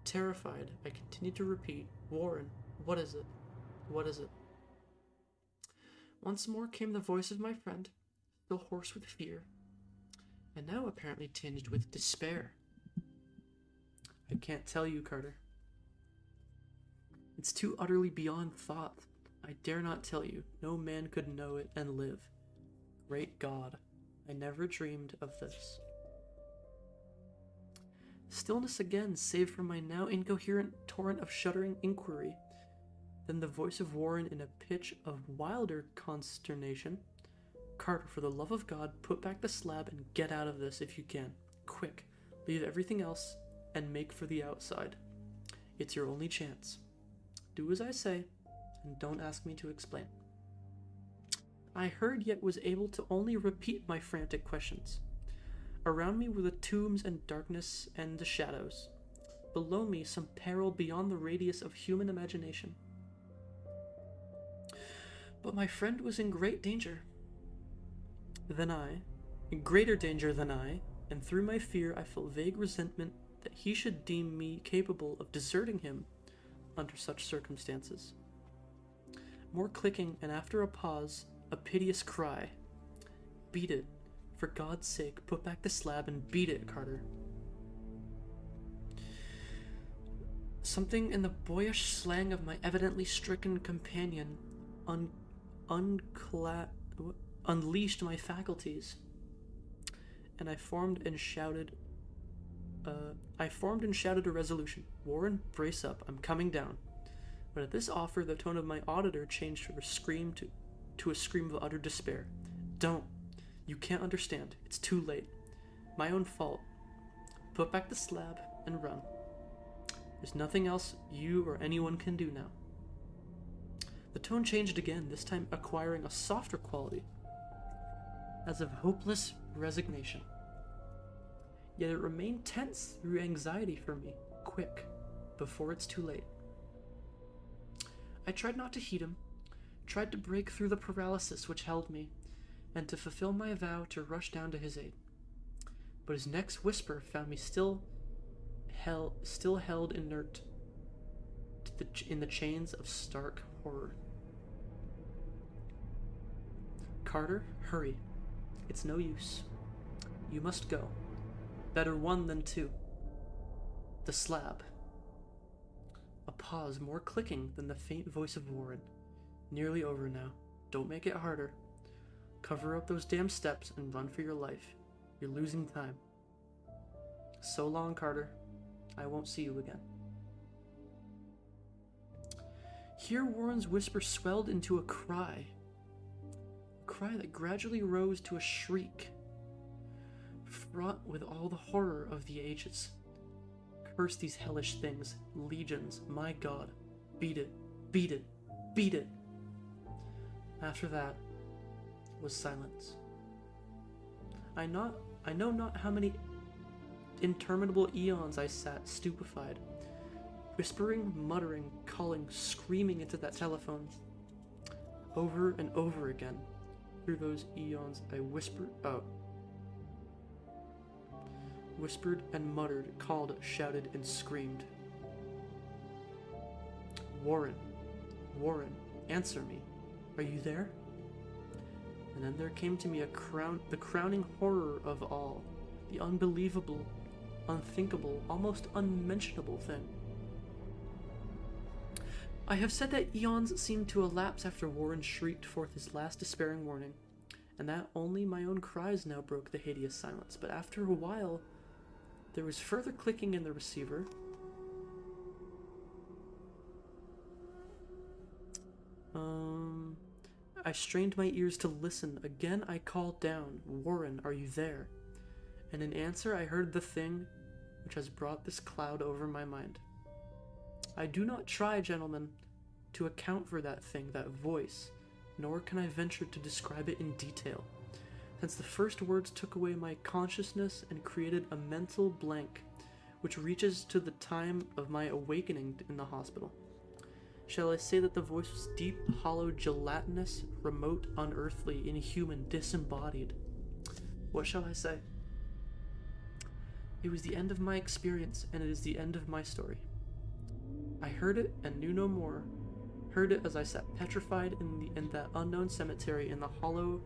Terrified, I continued to repeat, Warren, what is it? What is it? Once more came the voice of my friend, still hoarse with fear, and now apparently tinged with despair. I can't tell you, Carter. It's too utterly beyond thought. I dare not tell you. No man could know it and live. Great God, I never dreamed of this. Stillness again, save for my now incoherent torrent of shuddering inquiry. Then the voice of Warren in a pitch of wilder consternation. Carter, for the love of God, put back the slab and get out of this if you can. Quick, leave everything else and make for the outside. It's your only chance. Do as I say, and don't ask me to explain. I heard yet was able to only repeat my frantic questions. Around me were the tombs and darkness and the shadows. Below me, some peril beyond the radius of human imagination. But my friend was in great danger. In greater danger than I, and through my fear I felt vague resentment that he should deem me capable of deserting him under such circumstances. More clicking, and after a pause, a piteous cry. Beat it. For God's sake, put back the slab and beat it, Carter. Something in the boyish slang of my evidently stricken companion unleashed my faculties, and I formed and shouted a resolution. Warren, brace up, I'm coming down. But at this offer, the tone of my auditor changed from a scream to a scream of utter despair. Don't. You can't understand. It's too late. My own fault. Put back the slab and run. There's nothing else you or anyone can do now. The tone changed again, this time acquiring a softer quality, as of hopeless resignation. Yet it remained tense through anxiety for me. Quick, before it's too late. I tried not to heed him, tried to break through the paralysis which held me, and to fulfill my vow to rush down to his aid. But his next whisper found me still held inert in the chains of stark horror. Carter, hurry. It's no use. You must go. Better one than two. The slab. A pause, more clicking than the faint voice of Warren. Nearly over now. Don't make it harder. Cover up those damn steps and run for your life. You're losing time. So long, Carter. I won't see you again. Here Warren's whisper swelled into a cry that gradually rose to a shriek, fraught with all the horror of the ages. Curse these hellish things, legions, my God. Beat it, beat it, beat it. After that was silence. I know not how many interminable eons I sat stupefied, whispering, muttering, calling, screaming into that telephone. Over and over again, through those eons, I whispered and muttered, called, shouted, and screamed. Warren, Warren, answer me. Are you there? And then there came to me the crowning horror of all, the unbelievable, unthinkable, almost unmentionable thing. I have said that eons seemed to elapse after Warren shrieked forth his last despairing warning, and that only my own cries now broke the hideous silence. But after a while, there was further clicking in the receiver. I strained my ears to listen. Again I called down, Warren, are you there? And in answer I heard the thing which has brought this cloud over my mind. I do not try, gentlemen, to account for that thing, that voice, nor can I venture to describe it in detail, since the first words took away my consciousness and created a mental blank which reaches to the time of my awakening in the hospital. Shall I say that the voice was deep, hollow, gelatinous, remote, unearthly, inhuman, disembodied? What shall I say? It was the end of my experience, and it is the end of my story. I heard it and knew no more. Heard it as I sat petrified in that unknown cemetery in the hollow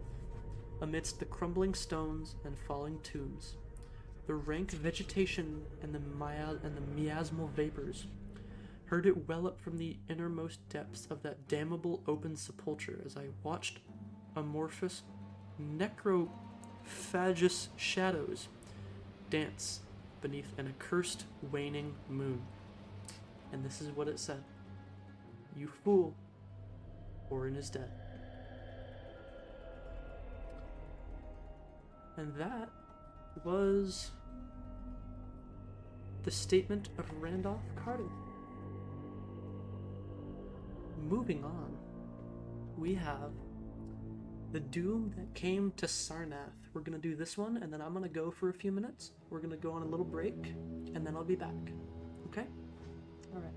amidst the crumbling stones and falling tombs, the rank vegetation and the miasmal vapors. Heard it well up from the innermost depths of that damnable open sepulchre as I watched amorphous, necrophagous shadows dance beneath an accursed waning moon. And this is what it said. You fool, Warren is dead. And that was the statement of Randolph Carter. Moving on, we have The doom that came to Sarnath. We're gonna do this one, and then I'm gonna go for a few minutes. We're gonna go on a little break, and then I'll be back. Okay? Alright.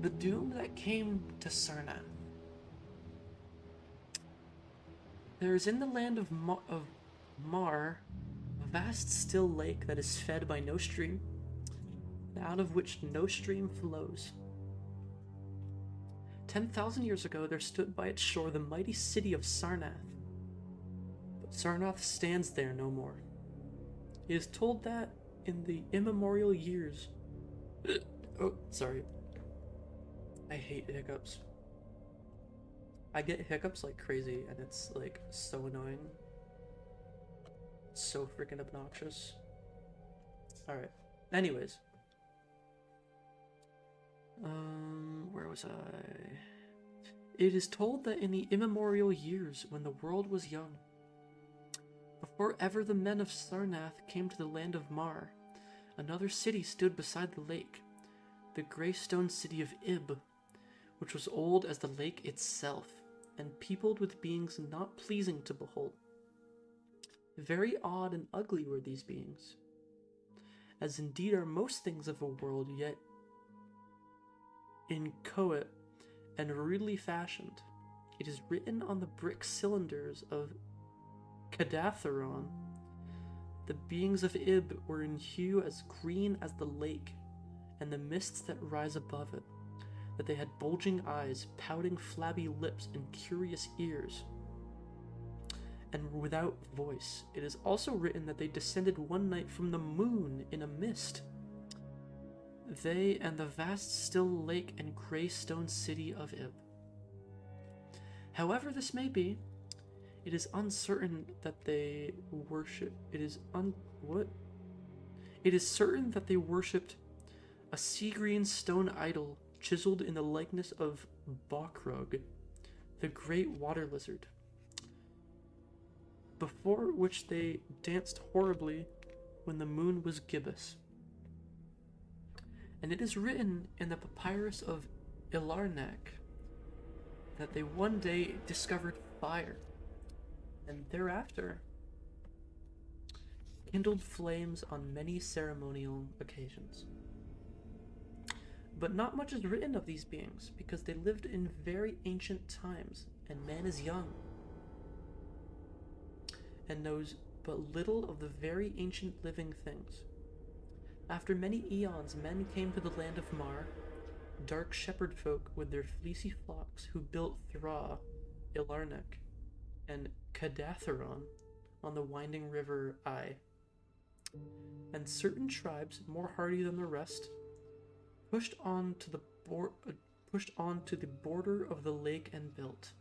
The doom that came to Sarnath. There is in the land of Mar a vast still lake that is fed by no stream, and out of which no stream flows. 10,000 years ago there stood by its shore the mighty city of Sarnath. But Sarnath stands there no more. It is told that in the immemorial years... oh, sorry. I hate hiccups. I get hiccups like crazy, and it's like so annoying. So freaking obnoxious. Alright. Anyways. Where was I? It is told that in the immemorial years, when the world was young, before ever the men of Sarnath came to the land of Mar, another city stood beside the lake, the grey stone city of Ib, which was old as the lake itself, and peopled with beings not pleasing to behold. Very odd and ugly were these beings, as indeed are most things of a world, yet inchoate and rudely fashioned. It is written on the brick cylinders of Cadatharon. The beings of Ib were in hue as green as the lake, and the mists that rise above it, that they had bulging eyes, pouting flabby lips, and curious ears, and were without voice. It is also written that they descended one night from the moon in a mist, they and the vast still lake and grey stone city of Ib. However this may be, it is uncertain that they worship. It is certain that they worshipped a sea green stone idol chiseled in the likeness of Bokrug, the great water lizard, before which they danced horribly when the moon was gibbous. And it is written in the papyrus of Ilarnak that they one day discovered fire, and thereafter kindled flames on many ceremonial occasions. But not much is written of these beings, because they lived in very ancient times, and man is young, and knows but little of the very ancient living things. After many eons, men came to the land of Mar, dark shepherd folk with their fleecy flocks, who built Thra, Ilarnak, and Cadatharon on the winding river Ai. And certain tribes, more hardy than the rest, pushed on to the border of the lake and built.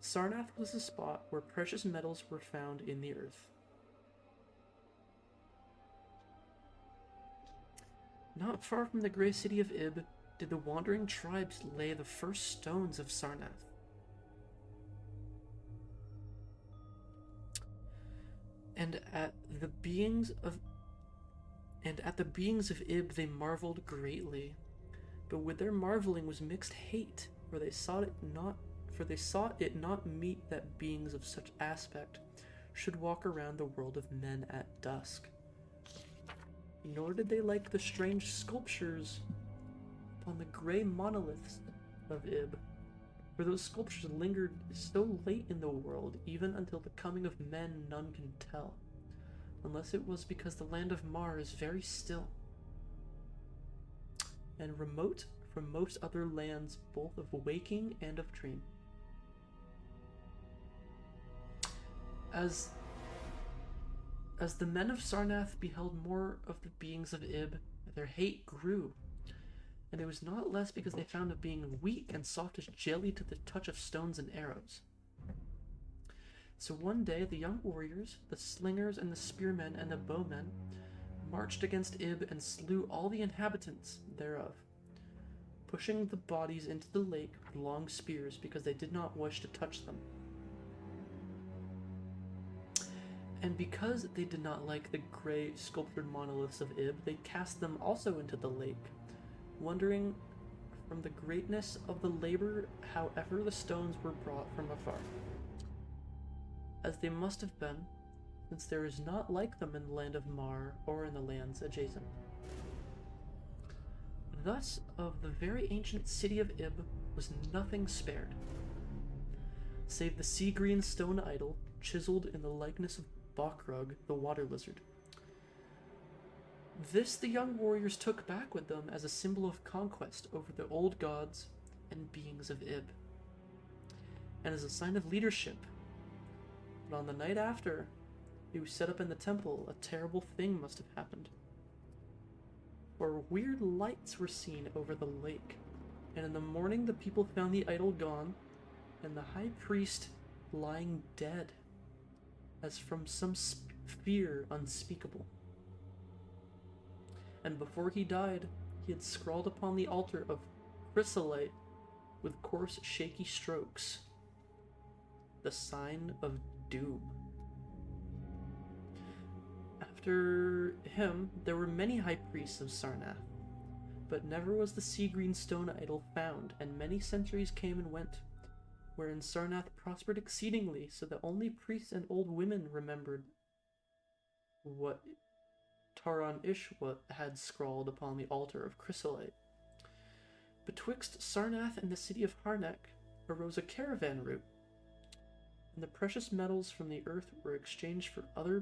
Sarnath was the spot where precious metals were found in the earth. Not far from the grey city of Ib did the wandering tribes lay the first stones of Sarnath. And at the beings of Ib they marveled greatly, but with their marveling was mixed hate, for they sought it not meet that beings of such aspect should walk around the world of men at dusk. Nor did they like the strange sculptures upon the grey monoliths of Ib, for those sculptures lingered so late in the world, even until the coming of men none can tell, unless it was because the land of Mar is very still, and remote from most other lands both of waking and of dream. As the men of Sarnath beheld more of the beings of Ib, their hate grew, and it was not less because they found a being weak and soft as jelly to the touch of stones and arrows. So one day the young warriors, the slingers and the spearmen and the bowmen, marched against Ib and slew all the inhabitants thereof, pushing the bodies into the lake with long spears because they did not wish to touch them. And because they did not like the grey sculptured monoliths of Ib, they cast them also into the lake, wondering from the greatness of the labor, however the stones were brought from afar, as they must have been, since there is not like them in the land of Mar or in the lands adjacent. Thus, of the very ancient city of Ib was nothing spared, save the sea-green stone idol chiseled in the likeness of Bokrug, the water lizard. This the young warriors took back with them as a symbol of conquest over the old gods and beings of Ib, and as a sign of leadership. But on the night after he was set up in the temple, a terrible thing must have happened. For weird lights were seen over the lake, and in the morning the people found the idol gone, and the high priest lying dead, as from some fear unspeakable. And before he died, he had scrawled upon the altar of chrysolite with coarse, shaky strokes, the sign of doom. After him, there were many high priests of Sarnath, but never was the sea-green stone idol found, and many centuries came and went, wherein Sarnath prospered exceedingly, so that only priests and old women remembered what Taran Ishwat had scrawled upon the altar of chrysolite. Betwixt Sarnath and the city of Harnek arose a caravan route, and the precious metals from the earth were exchanged for other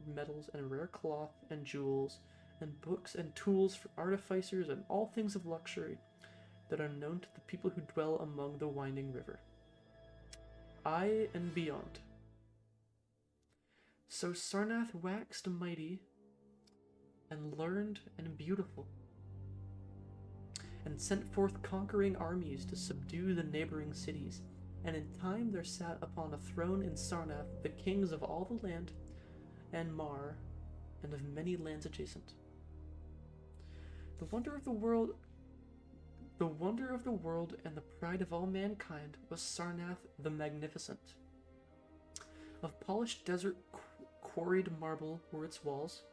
metals and rare cloth and jewels and books and tools for artificers and all things of luxury that are known to the people who dwell among the winding river, aye and beyond. So Sarnath waxed mighty and learned and beautiful, and sent forth conquering armies to subdue the neighboring cities. And in time there sat upon a throne in Sarnath the kings of all the land, and Mar, and of many lands adjacent. The wonder of the world and the pride of all mankind was Sarnath the Magnificent. Of polished desert quarried marble were its walls,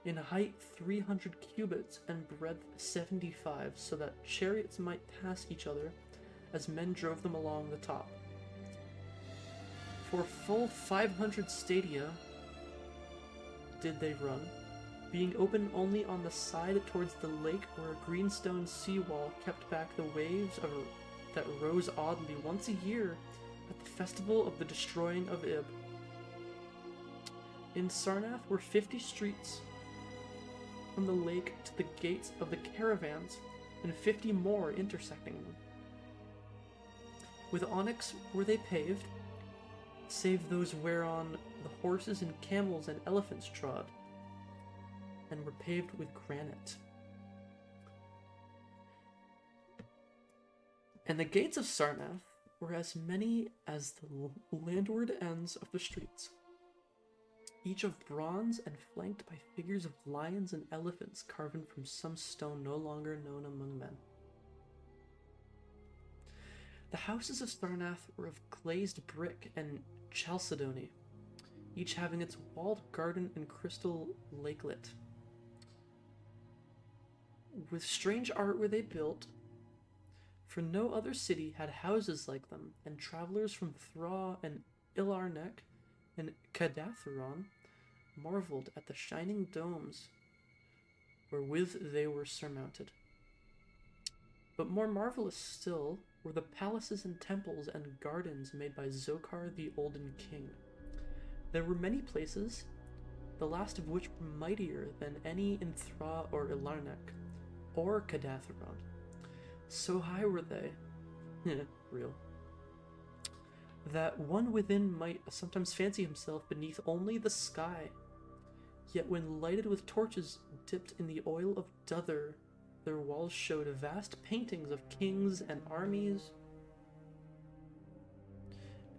in height 300 cubits and breadth 75, so that chariots might pass each other as men drove them along the top. For full 500 stadia did they run, being open only on the side towards the lake, where a greenstone seawall kept back the waves that rose oddly once a year at the festival of the destroying of Ib. In Sarnath were 50 streets from the lake to the gates of the caravans, and 50 more intersecting them. With onyx were they paved, save those whereon the horses and camels and elephants trod, and were paved with granite. And the gates of Sarnath were as many as the landward ends of the streets, each of bronze and flanked by figures of lions and elephants carven from some stone no longer known among men. The houses of Sarnath were of glazed brick and chalcedony, each having its walled garden and crystal lakelet. With strange art were they built, for no other city had houses like them, and travelers from Thra and Ilarnek and Cadatharon marveled at the shining domes wherewith they were surmounted. But more marvelous still were the palaces and temples and gardens made by Zokar the Olden King. There were many places, the last of which were mightier than any in Thra or Ilarnek, or Cadatharon. So high were they, real, that one within might sometimes fancy himself beneath only the sky. Yet when lighted with torches dipped in the oil of Duther, their walls showed vast paintings of kings and armies,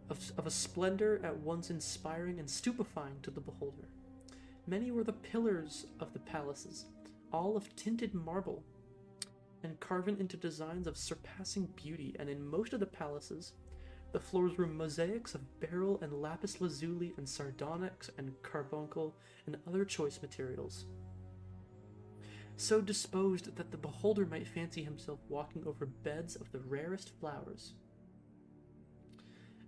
of a splendor at once inspiring and stupefying to the beholder. Many were the pillars of the palaces, all of tinted marble, and carven into designs of surpassing beauty, and in most of the palaces, the floors were mosaics of beryl and lapis lazuli and sardonyx and carbuncle and other choice materials. so disposed that the beholder might fancy himself walking over beds of the rarest flowers.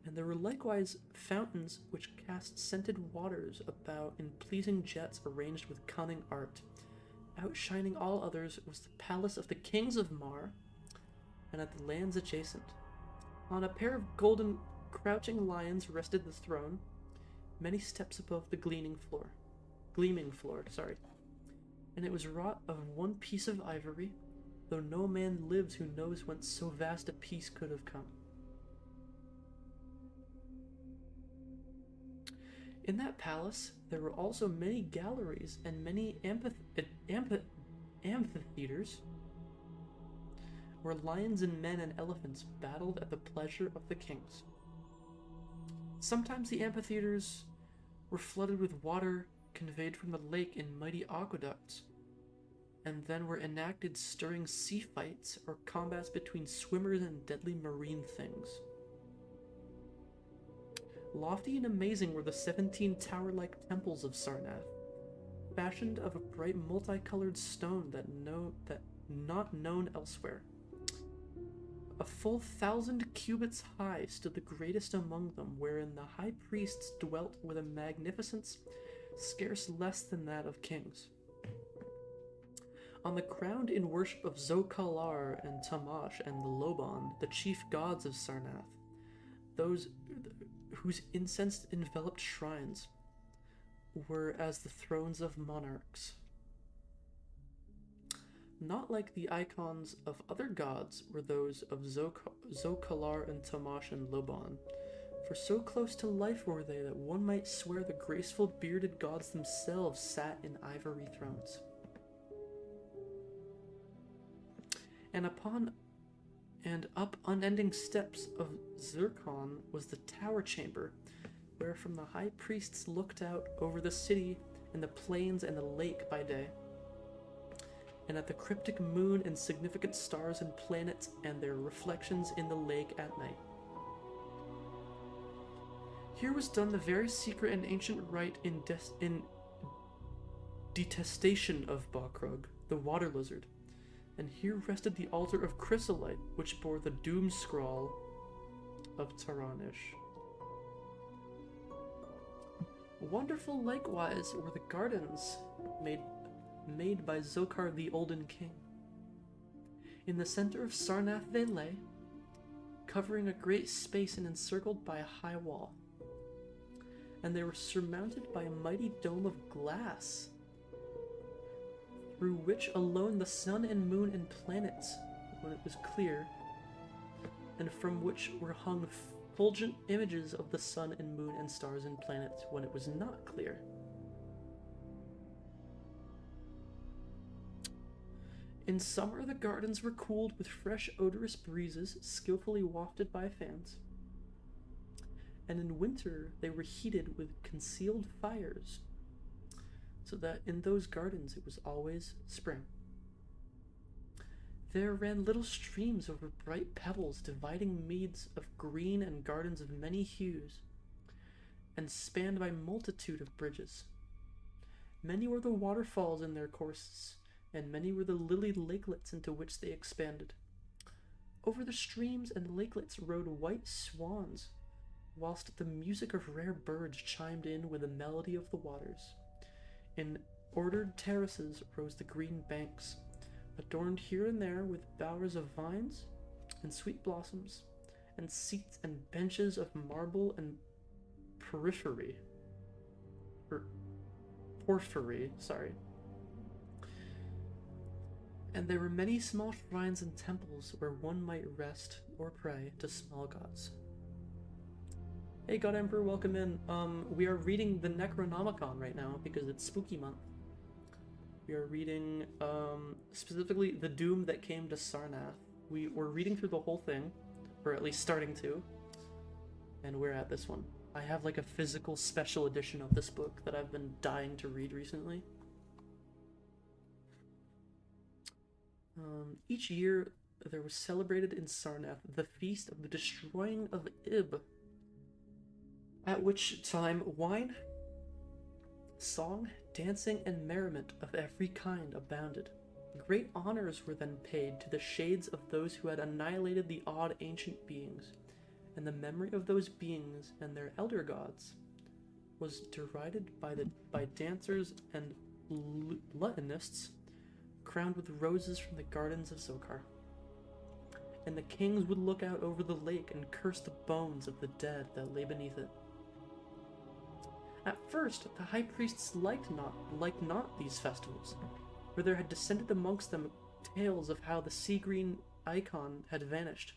And there were likewise fountains which cast scented waters about in pleasing jets arranged with cunning art. Outshining all others was the palace of the kings of Mar, and at the lands adjacent. On a pair of golden crouching lions rested the throne, many steps above the gleaming floor, and it was wrought of one piece of ivory, though no man lives who knows whence so vast a piece could have come. In that palace there were also many galleries and many amphitheaters, where lions and men and elephants battled at the pleasure of the kings. Sometimes the amphitheaters were flooded with water conveyed from the lake in mighty aqueducts, and then were enacted stirring sea fights or combats between swimmers and deadly marine things. Lofty and amazing were the 17 tower-like temples of Sarnath, fashioned of a bright multicolored stone that not known elsewhere. A full 1,000 cubits high stood the greatest among them, wherein the high priests dwelt with a magnificence scarce less than that of kings. On the ground in worship of Zokalar and Tamash and the Loban, the chief gods of Sarnath, those whose incense enveloped shrines were as the thrones of monarchs. Not like the icons of other gods were those of Zokalar and Tamash and Loban, for so close to life were they that one might swear the graceful bearded gods themselves sat in ivory thrones. And up unending steps of Zircon was the tower chamber, where from the high priests looked out over the city and the plains and the lake by day, and at the cryptic moon and significant stars and planets and their reflections in the lake at night. Here was done the very secret and ancient rite in detestation of Bakrug, the water lizard, and here rested the altar of chrysolite, which bore the doom scroll of Taranish. Wonderful likewise were the gardens made by Zokar the Olden King. In the center of Sarnath they lay, covering a great space and encircled by a high wall, and they were surmounted by a mighty dome of glass, through which alone the sun and moon and planets, when it was clear, and from which were hung fulgent images of the sun and moon and stars and planets when it was not clear. In summer the gardens were cooled with fresh odorous breezes skillfully wafted by fans, and in winter they were heated with concealed fires, so that in those gardens it was always spring. There ran little streams over bright pebbles, dividing meads of green and gardens of many hues, and spanned by multitude of bridges. Many were the waterfalls in their courses, and many were the lilied lakelets into which they expanded. Over the streams and lakelets rode white swans, whilst the music of rare birds chimed in with the melody of the waters. In ordered terraces rose the green banks, adorned here and there with bowers of vines and sweet blossoms, and seats and benches of marble and porphyry. And there were many small shrines and temples where one might rest or pray to small gods. Hey God Emperor, welcome in. We are reading the Necronomicon right now because it's spooky month. We are reading specifically the Doom that came to Sarnath. We're reading through the whole thing, or at least starting to, and we're at this one. I have like a physical special edition of this book that I've been dying to read recently. Each year there was celebrated in Sarnath the feast of the destroying of Ib, at which time wine, song, dancing, and merriment of every kind abounded. Great honors were then paid to the shades of those who had annihilated the odd ancient beings, and the memory of those beings and their elder gods was derided by dancers and luttonists crowned with roses from the gardens of Zokar. And the kings would look out over the lake and curse the bones of the dead that lay beneath it. At first, the high priests liked not these festivals, for there had descended amongst them tales of how the sea-green icon had vanished,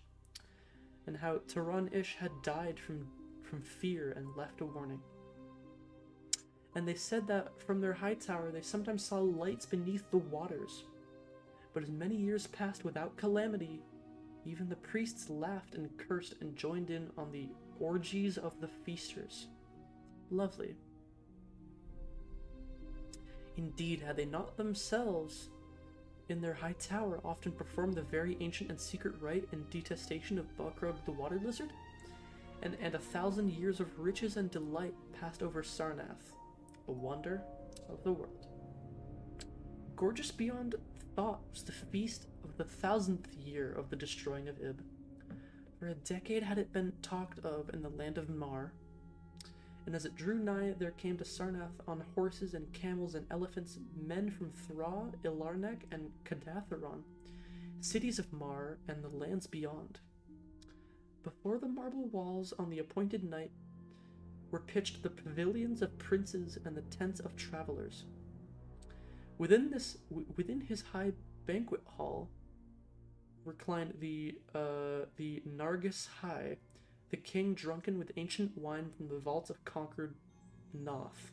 and how Taran-Ish had died from fear and left a warning. And they said that from their high tower they sometimes saw lights beneath the waters. But as many years passed without calamity, even the priests laughed and cursed and joined in on the orgies of the feasters. Lovely. Indeed, had they not themselves, in their high tower, often performed the very ancient and secret rite in detestation of Bukrug the water lizard? And 1,000 years of riches and delight passed over Sarnath, a wonder of the world. Gorgeous beyond thought was the feast of the 1000th year of the destroying of Ib. For a decade had it been talked of in the land of Mar, and as it drew nigh there came to Sarnath on horses and camels and elephants men from Thra, Ilarnek, and Kadatharon, cities of Mar and the lands beyond. Before the marble walls on the appointed night were pitched the pavilions of princes and the tents of travelers. Within his high banquet hall reclined the Nargis High, the king drunken with ancient wine from the vaults of conquered Noth,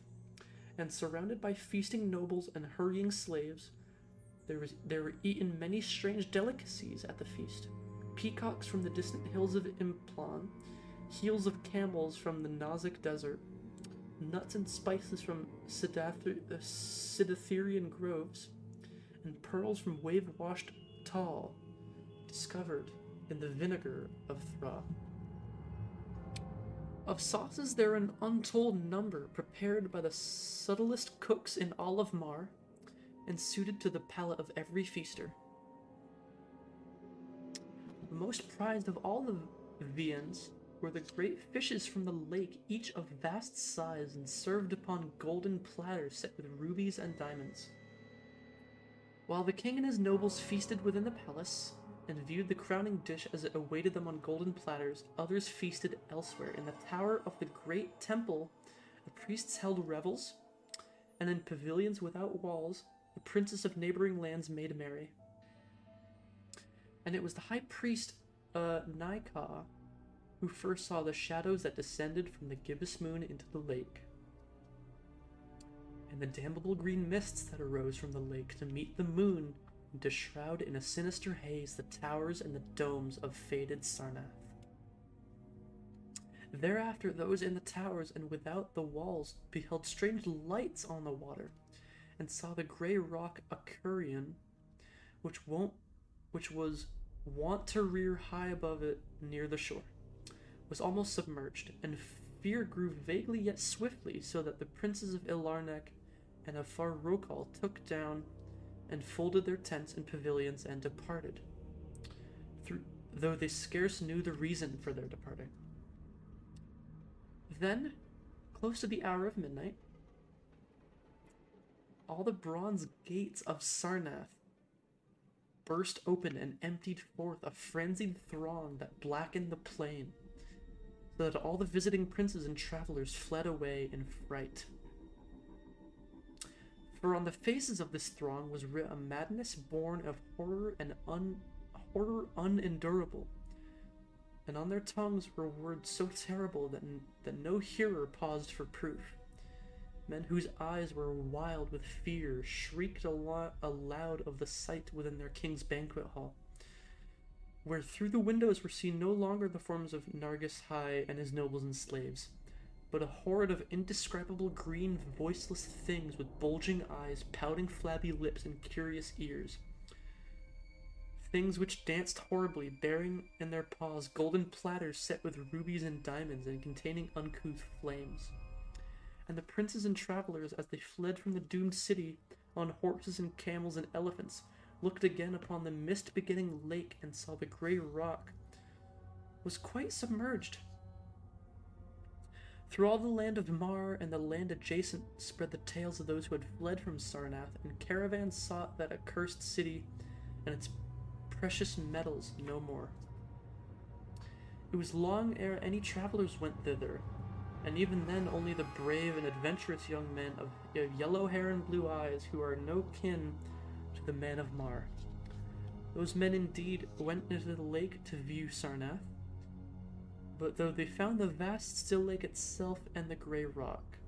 and surrounded by feasting nobles and hurrying slaves, there were eaten many strange delicacies at the feast. Peacocks from the distant hills of Implan, heels of camels from the Nazik desert, nuts and spices from Sidatherian groves, and pearls from wave-washed Tal, discovered in the vinegar of Thra. Of sauces there are an untold number, prepared by the subtlest cooks in all of Mar, and suited to the palate of every feaster. The most prized of all the viands were the great fishes from the lake, each of vast size and served upon golden platters set with rubies and diamonds. While the king and his nobles feasted within the palace, and viewed the crowning dish as it awaited them on golden platters, others feasted elsewhere. In the tower of the great temple, the priests held revels, and in pavilions without walls, the princes of neighboring lands made merry. And it was the high priest, Naika, who first saw the shadows that descended from the gibbous moon into the lake, and the damnable green mists that arose from the lake to meet the moon and to shroud in a sinister haze the towers and the domes of faded Sarnath. Thereafter those in the towers and without the walls beheld strange lights on the water, and saw the grey rock Acurian, which was wont to rear high above it near the shore, was almost submerged, and fear grew vaguely yet swiftly, so that the princes of Ilarnek and of Far Rokal took down and folded their tents and pavilions and departed, though they scarce knew the reason for their departing. Then, close to the hour of midnight, all the bronze gates of Sarnath burst open and emptied forth a frenzied throng that blackened the plain, so that all the visiting princes and travelers fled away in fright. For on the faces of this throng was writ a madness born of horror and horror unendurable, and on their tongues were words so terrible that no hearer paused for proof. Men whose eyes were wild with fear shrieked aloud of the sight within their king's banquet hall, where through the windows were seen no longer the forms of Nargis High and his nobles and slaves, but a horde of indescribable green, voiceless things with bulging eyes, pouting flabby lips, and curious ears. Things which danced horribly, bearing in their paws golden platters set with rubies and diamonds and containing uncouth flames. And the princes and travelers, as they fled from the doomed city on horses and camels and elephants, looked again upon the mist-beginning lake and saw the grey rock was quite submerged. Through all the land of Mar and the land adjacent spread the tales of those who had fled from Sarnath, and caravans sought that accursed city and its precious metals no more. It was long ere any travelers went thither, and even then only the brave and adventurous young men of yellow hair and blue eyes who are no kin to the man of Mar. Those men indeed went into the lake to view Sarnath, but though they found the vast still lake itself and the grey rock,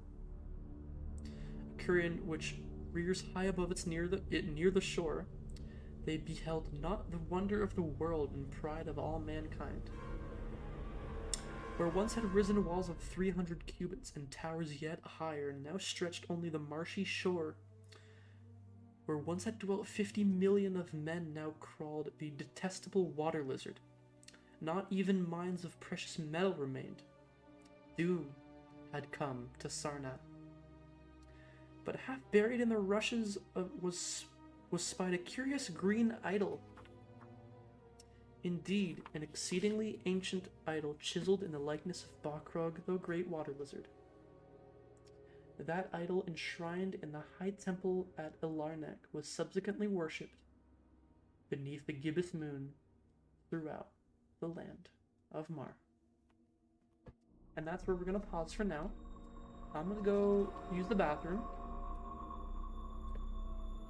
a current which rears high above it near the shore, they beheld not the wonder of the world and pride of all mankind. Where once had risen walls of 300 cubits and towers yet higher, now stretched only the marshy shore. Where once had dwelt 50 million of men, now crawled the detestable water lizard. Not even mines of precious metal remained. Doom had come to Sarnath. But half buried in the rushes was spied a curious green idol. Indeed, an exceedingly ancient idol chiseled in the likeness of Bakrog, the great water lizard. That idol, enshrined in the high temple at Ilarnek, was subsequently worshipped beneath the gibbous moon throughout the land of Mar. And that's where we're going to pause for now. I'm going to go use the bathroom,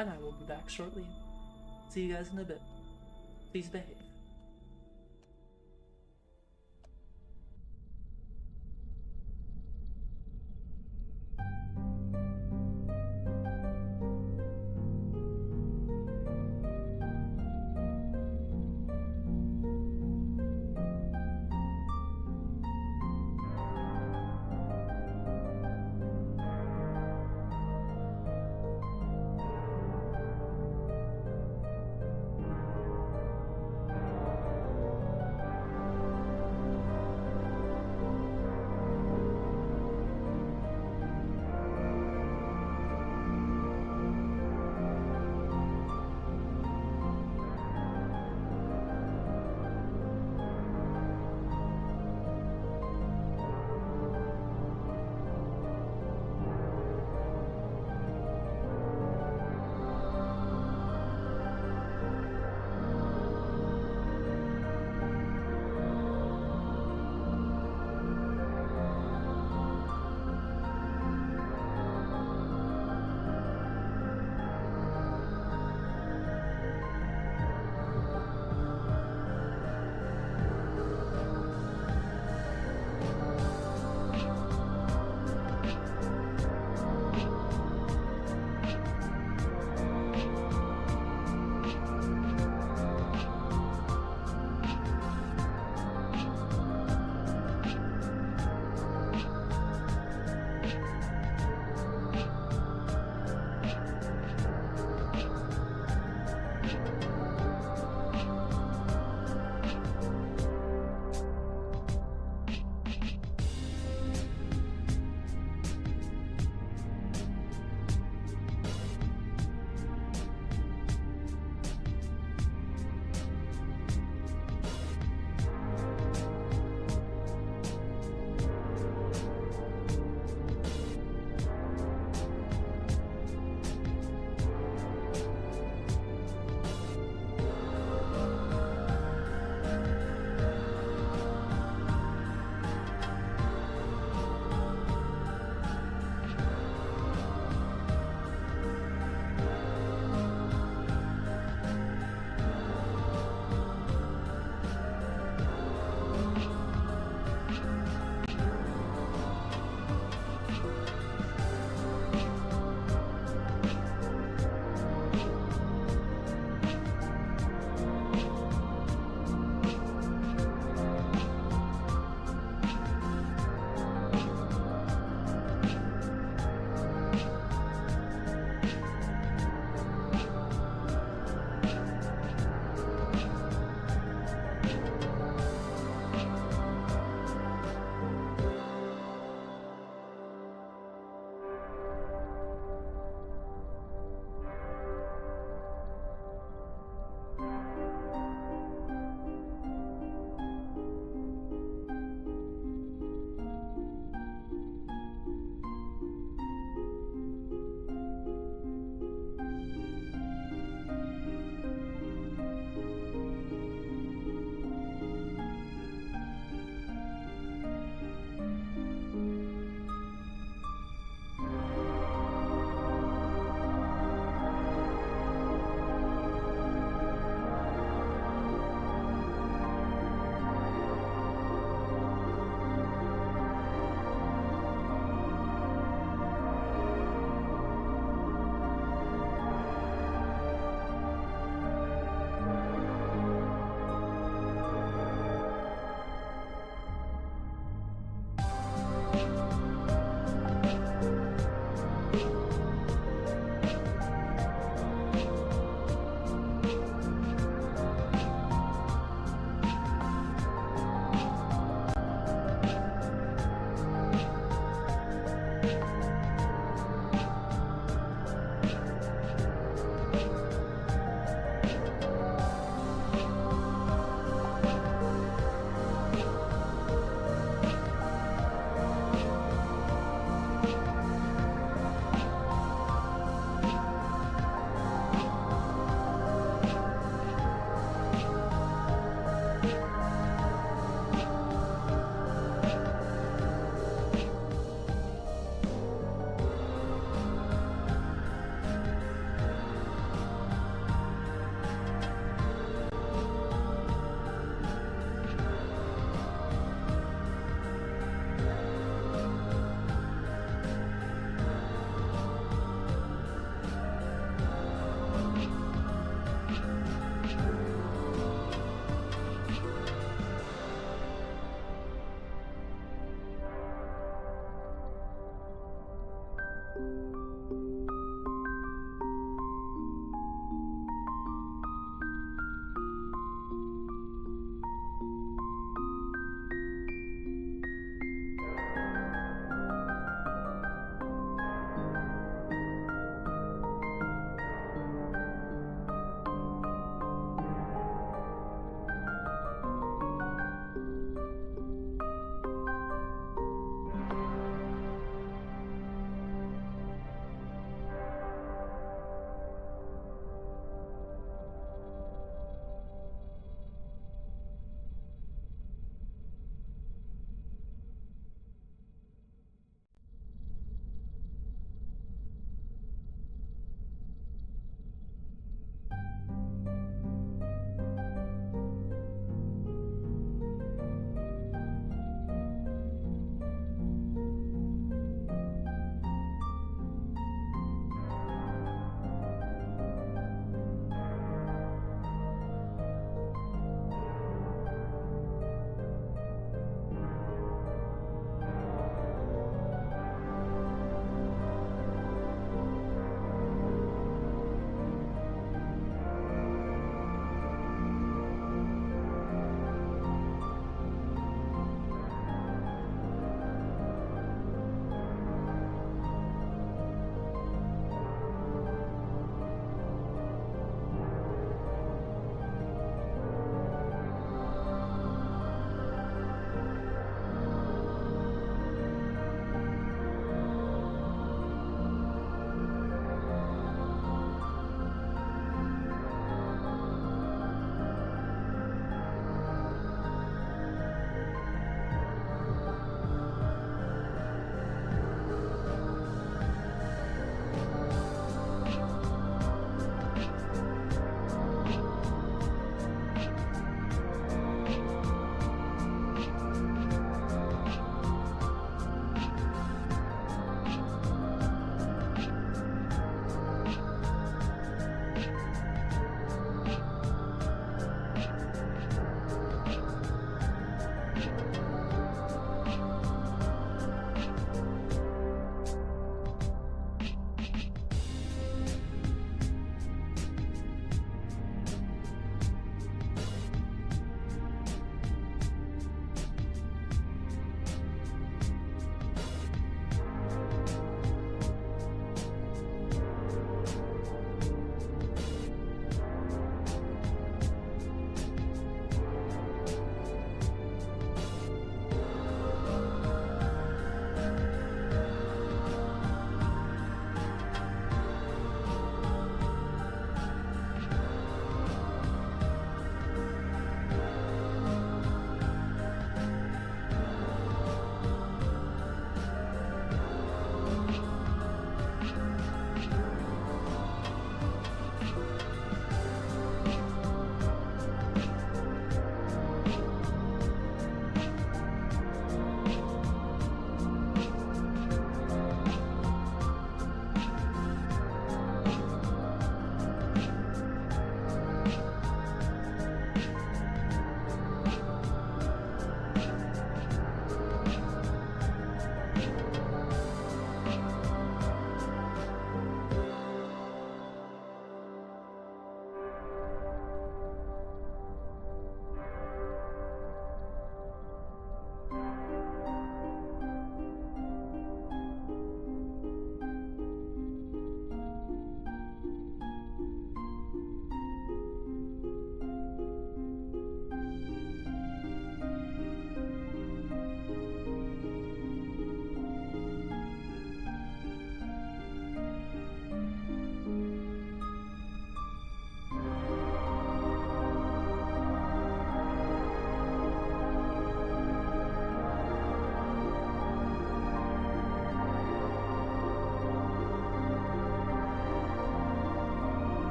and I will be back shortly. See you guys in a bit. Please behave.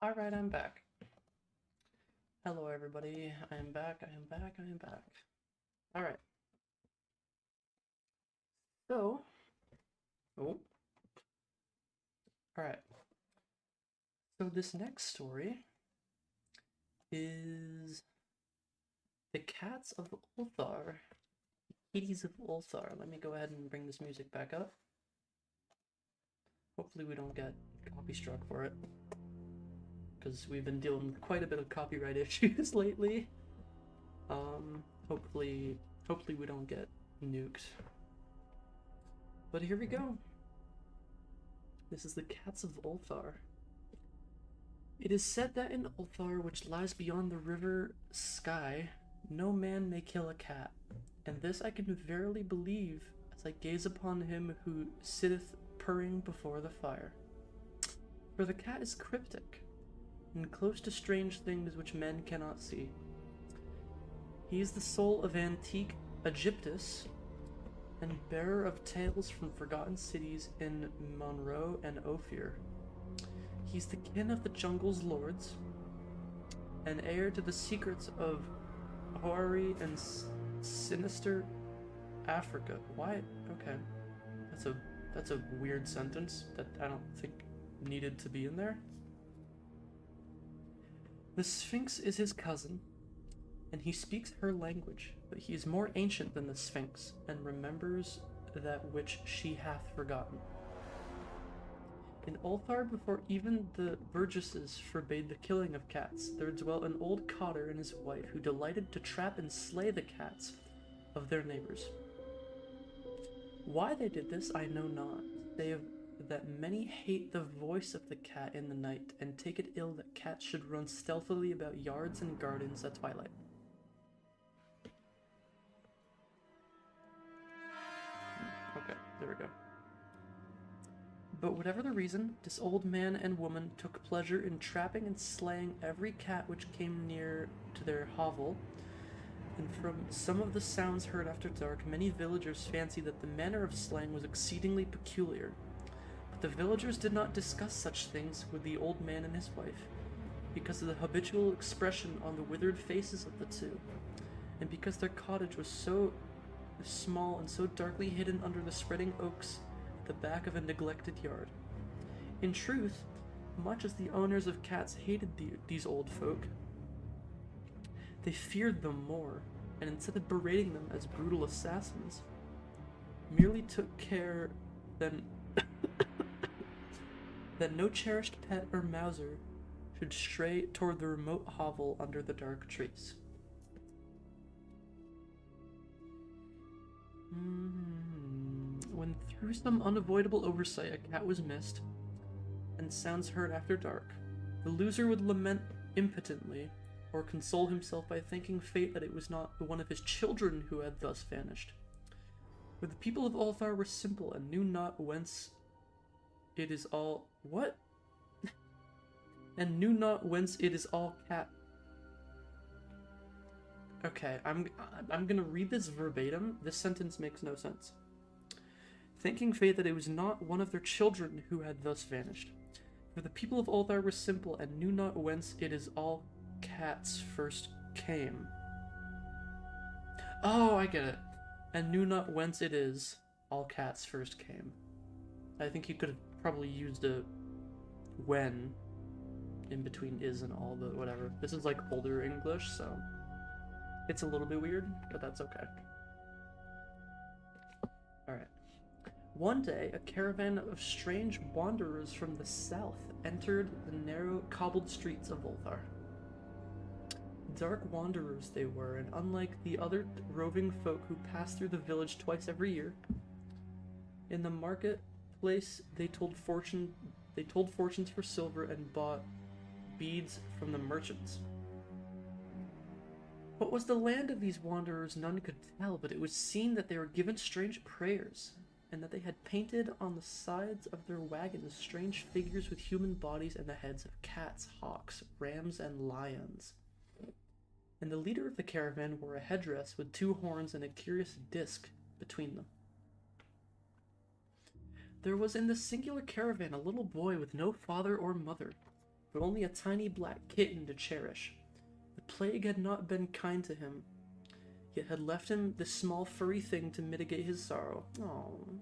Alright, I'm back. Hello everybody, I am back. Alright. So, alright. So this next story is The Cats of Ulthar. Kitties of Ulthar. Let me go ahead and bring this music back up. Hopefully we don't get copy struck for it, because we've been dealing with quite a bit of copyright issues lately. Hopefully we don't get nuked. But here we go. This is The Cats of Ulthar. It is said that in Ulthar, which lies beyond the river Sky, no man may kill a cat, and this I can verily believe as I gaze upon him who sitteth purring before the fire. For the cat is cryptic, and close to strange things which men cannot see. He is the soul of antique Egyptus, and bearer of tales from forgotten cities in Monroe and Ophir. He's the kin of the jungle's lords, and heir to the secrets of Hoari and sinister Africa. Why? Okay, that's a weird sentence that I don't think needed to be in there. The Sphinx is his cousin, and he speaks her language, but he is more ancient than the Sphinx, and remembers that which she hath forgotten. In Ulthar, before even the burgesses forbade the killing of cats, there dwelt an old cotter and his wife who delighted to trap and slay the cats of their neighbors. Why they did this, I know not, save that many hate the voice of the cat in the night, and take it ill that cats should run stealthily about yards and gardens at twilight. Okay, there we go. But whatever the reason, this old man and woman took pleasure in trapping and slaying every cat which came near to their hovel, and from some of the sounds heard after dark, many villagers fancied that the manner of slaying was exceedingly peculiar. But the villagers did not discuss such things with the old man and his wife, because of the habitual expression on the withered faces of the two, and because their cottage was so small and so darkly hidden under the spreading oaks at the back of a neglected yard. In truth, much as the owners of cats hated these old folk, they feared them more, and instead of berating them as brutal assassins, merely took care that no cherished pet or mouser should stray toward the remote hovel under the dark trees. When through some unavoidable oversight a cat was missed, and sounds heard after dark, the loser would lament impotently, or console himself by thanking fate that it was not one of his children who had thus vanished. For the people of Ulthar were simple and knew not whence it is all... What? And knew not whence it is all cat... Okay, I'm gonna read this verbatim. This sentence makes no sense. Thanking fate that it was not one of their children who had thus vanished. For the people of Ulthar were simple and knew not whence it is all cats first came. Oh, I get it. And knew not whence it is all cats first came. I think you could have probably used a when in between is and all, but whatever. This is like older English, so it's a little bit weird, but that's okay. Alright. One day, a caravan of strange wanderers from the south entered the narrow, cobbled streets of Ulthar. Dark wanderers they were, and unlike the other roving folk who passed through the village twice every year, in the marketplace they told fortunes for silver and bought beads from the merchants. What was the land of these wanderers none could tell, but it was seen that they were given strange prayers, and that they had painted on the sides of their wagons strange figures with human bodies and the heads of cats, hawks, rams, and lions. And the leader of the caravan wore a headdress with two horns and a curious disc between them. There was in this singular caravan a little boy with no father or mother, but only a tiny black kitten to cherish. The plague had not been kind to him, yet had left him this small furry thing to mitigate his sorrow. Aww.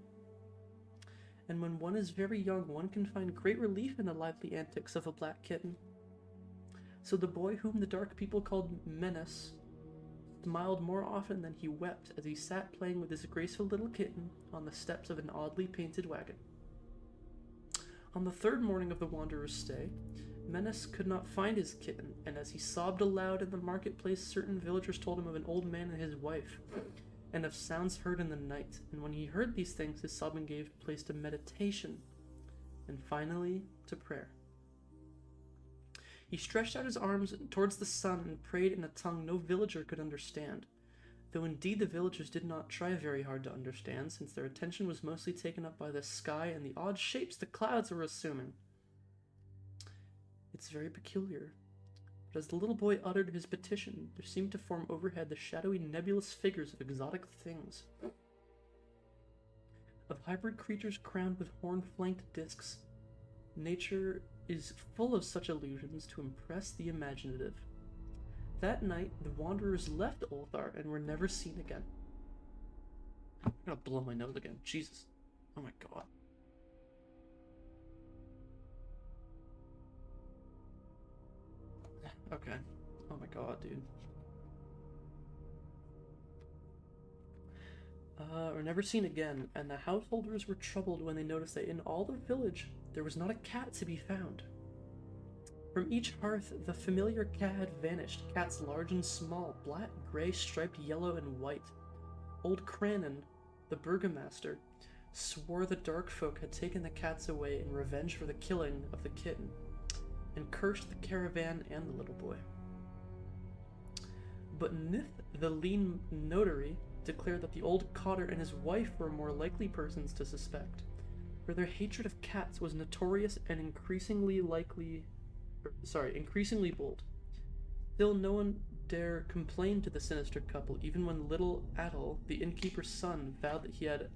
And when one is very young, one can find great relief in the lively antics of a black kitten. So the boy whom the dark people called Menace smiled more often than he wept as he sat playing with his graceful little kitten on the steps of an oddly painted wagon. On the third morning of the wanderer's stay, Menace could not find his kitten, and as he sobbed aloud in the marketplace, certain villagers told him of an old man and his wife, and of sounds heard in the night. And when he heard these things, his sobbing gave place to meditation, and finally to prayer. He stretched out his arms towards the sun and prayed in a tongue no villager could understand, though indeed the villagers did not try very hard to understand, since their attention was mostly taken up by the sky and the odd shapes the clouds were assuming. It's very peculiar, but as the little boy uttered his petition, there seemed to form overhead the shadowy nebulous figures of exotic things, of hybrid creatures crowned with horn-flanked discs. Nature is full of such illusions to impress the imaginative. That night, the wanderers left Ulthar and were never seen again. I'm gonna blow my nose again. Jesus. Oh my god. Okay. Oh my god, dude. Were never seen again, and the householders were troubled when they noticed that in all the village there was not a cat to be found. From each hearth, the familiar cat had vanished, cats large and small, black, gray, striped yellow, and white. Old Cranon, the burgomaster, swore the dark folk had taken the cats away in revenge for the killing of the kitten, and cursed the caravan and the little boy. But Nith, the lean notary, declared that the old cotter and his wife were more likely persons to suspect, for their hatred of cats was notorious and increasingly bold. Still, no one dare complain to the sinister couple, even when little Adol, the innkeeper's son, vowed that he had,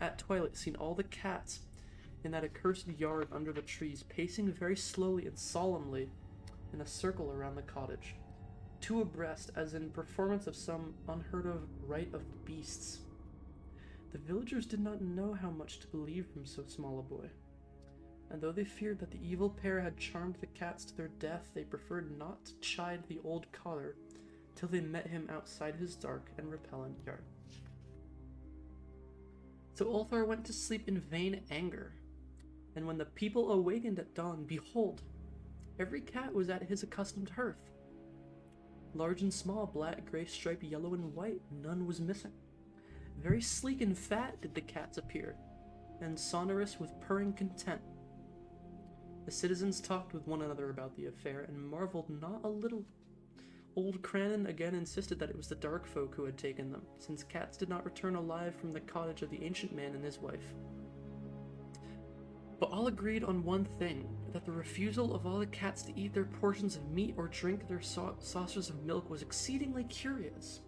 at twilight, seen all the cats in that accursed yard under the trees, pacing very slowly and solemnly in a circle around the cottage, two abreast, as in performance of some unheard-of rite of beasts. The villagers did not know how much to believe from so small a boy, and though they feared that the evil pair had charmed the cats to their death, they preferred not to chide the old cotter till they met him outside his dark and repellent yard. So Ulthar went to sleep in vain anger, and when the people awakened at dawn, behold, every cat was at his accustomed hearth. Large and small, black, gray, striped, yellow, and white, none was missing. Very sleek and fat did the cats appear, and sonorous with purring content. The citizens talked with one another about the affair, and marveled not a little. Old Cranon again insisted that it was the dark folk who had taken them, since cats did not return alive from the cottage of the ancient man and his wife. But all agreed on one thing, that the refusal of all the cats to eat their portions of meat or drink their saucers of milk was exceedingly curious.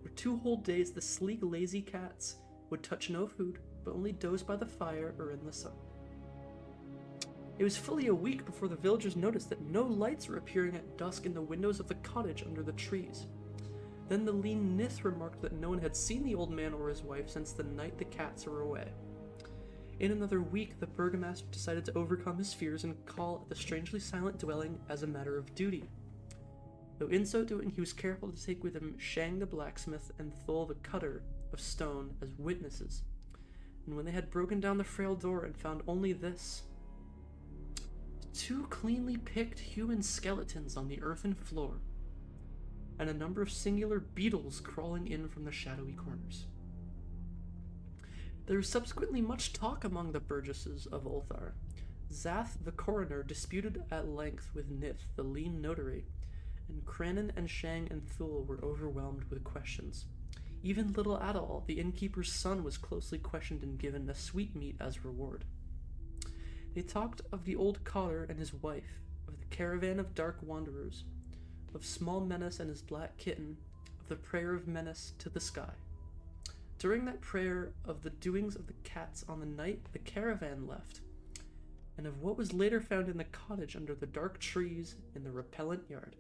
For 2 whole days the sleek, lazy cats would touch no food, but only doze by the fire or in the sun. It was fully a week before the villagers noticed that no lights were appearing at dusk in the windows of the cottage under the trees. Then the lean Nith remarked that no one had seen the old man or his wife since the night the cats were away. In another week, the burgomaster decided to overcome his fears and call at the strangely silent dwelling as a matter of duty. Though in so doing, he was careful to take with him Shang the blacksmith and Thul the cutter of stone as witnesses. And when they had broken down the frail door and found only this, 2 cleanly picked human skeletons on the earthen floor, and a number of singular beetles crawling in from the shadowy corners. There was subsequently much talk among the burgesses of Ulthar. Zath the coroner disputed at length with Nith the lean notary, and Cranon and Shang and Thul were overwhelmed with questions. Even little Adol, the innkeeper's son, was closely questioned and given a sweetmeat as reward. They talked of the old cotter and his wife, of the caravan of dark wanderers, of small Menace and his black kitten, of the prayer of Menace to the sky. During that prayer of the doings of the cats on the night the caravan left, and of what was later found in the cottage under the dark trees in the repellent yard.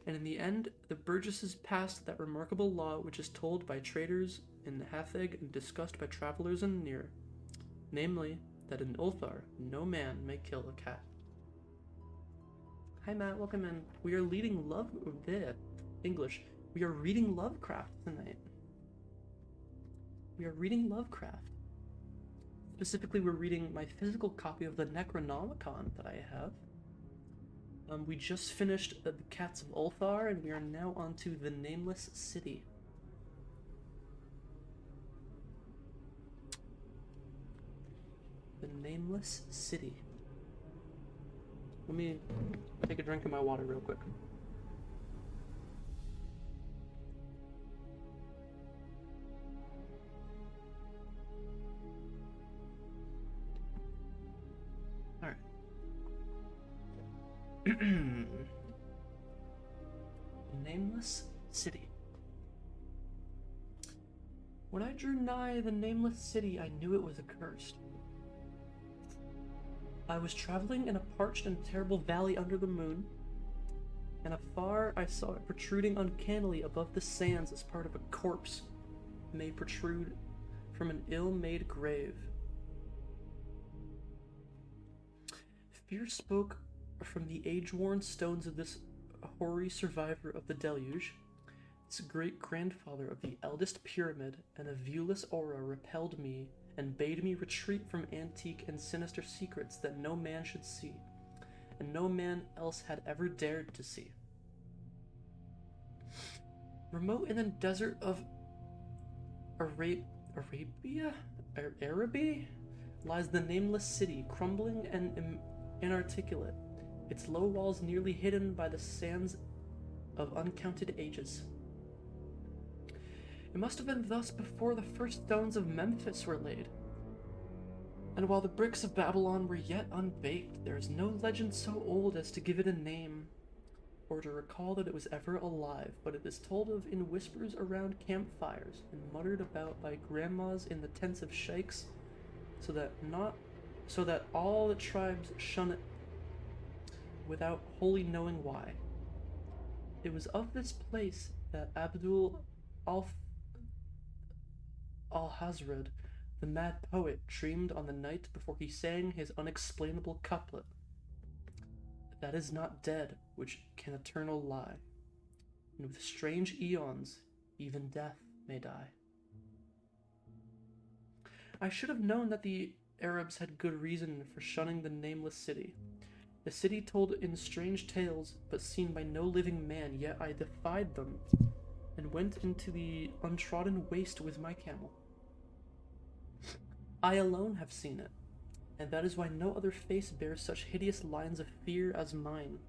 And in the end, the burgesses passed that remarkable law which is told by traders in Hatheg and discussed by travelers in near, namely, that in Ulthar no man may kill a cat. Hi Matt, welcome in. We are reading English. We are reading Lovecraft tonight. We are reading Lovecraft. Specifically, we're reading my physical copy of the Necronomicon that I have. We just finished The Cats of Ulthar, and we are now on to The Nameless City. The Nameless City. Let me take a drink of my water real quick. Alright. Nameless City. When I drew nigh the Nameless City, I knew it was accursed. I was traveling in a parched and terrible valley under the moon, and afar I saw it protruding uncannily above the sands as part of a corpse may protrude from an ill-made grave. Fear spoke from the age-worn stones of this hoary survivor of the deluge. This great-grandfather of the eldest pyramid, and a viewless aura repelled me and bade me retreat from antique and sinister secrets that no man should see, and no man else had ever dared to see. Remote in the desert of Arabia lies the Nameless City, crumbling and inarticulate, its low walls nearly hidden by the sands of uncounted ages. It must have been thus before the first stones of Memphis were laid. And while the bricks of Babylon were yet unbaked, there is no legend so old as to give it a name, or to recall that it was ever alive, but it is told of in whispers around campfires, and muttered about by grandmas in the tents of sheikhs, so that all the tribes shun it without wholly knowing why. It was of this place that Abdul al-Hazred, the mad poet, dreamed on the night before he sang his unexplainable couplet. That is not dead which can eternal lie, and with strange eons even death may die. I should have known that the Arabs had good reason for shunning the Nameless City. The city told in strange tales, but seen by no living man, yet I defied them, and went into the untrodden waste with my camel. I alone have seen it, and that is why no other face bears such hideous lines of fear as mine.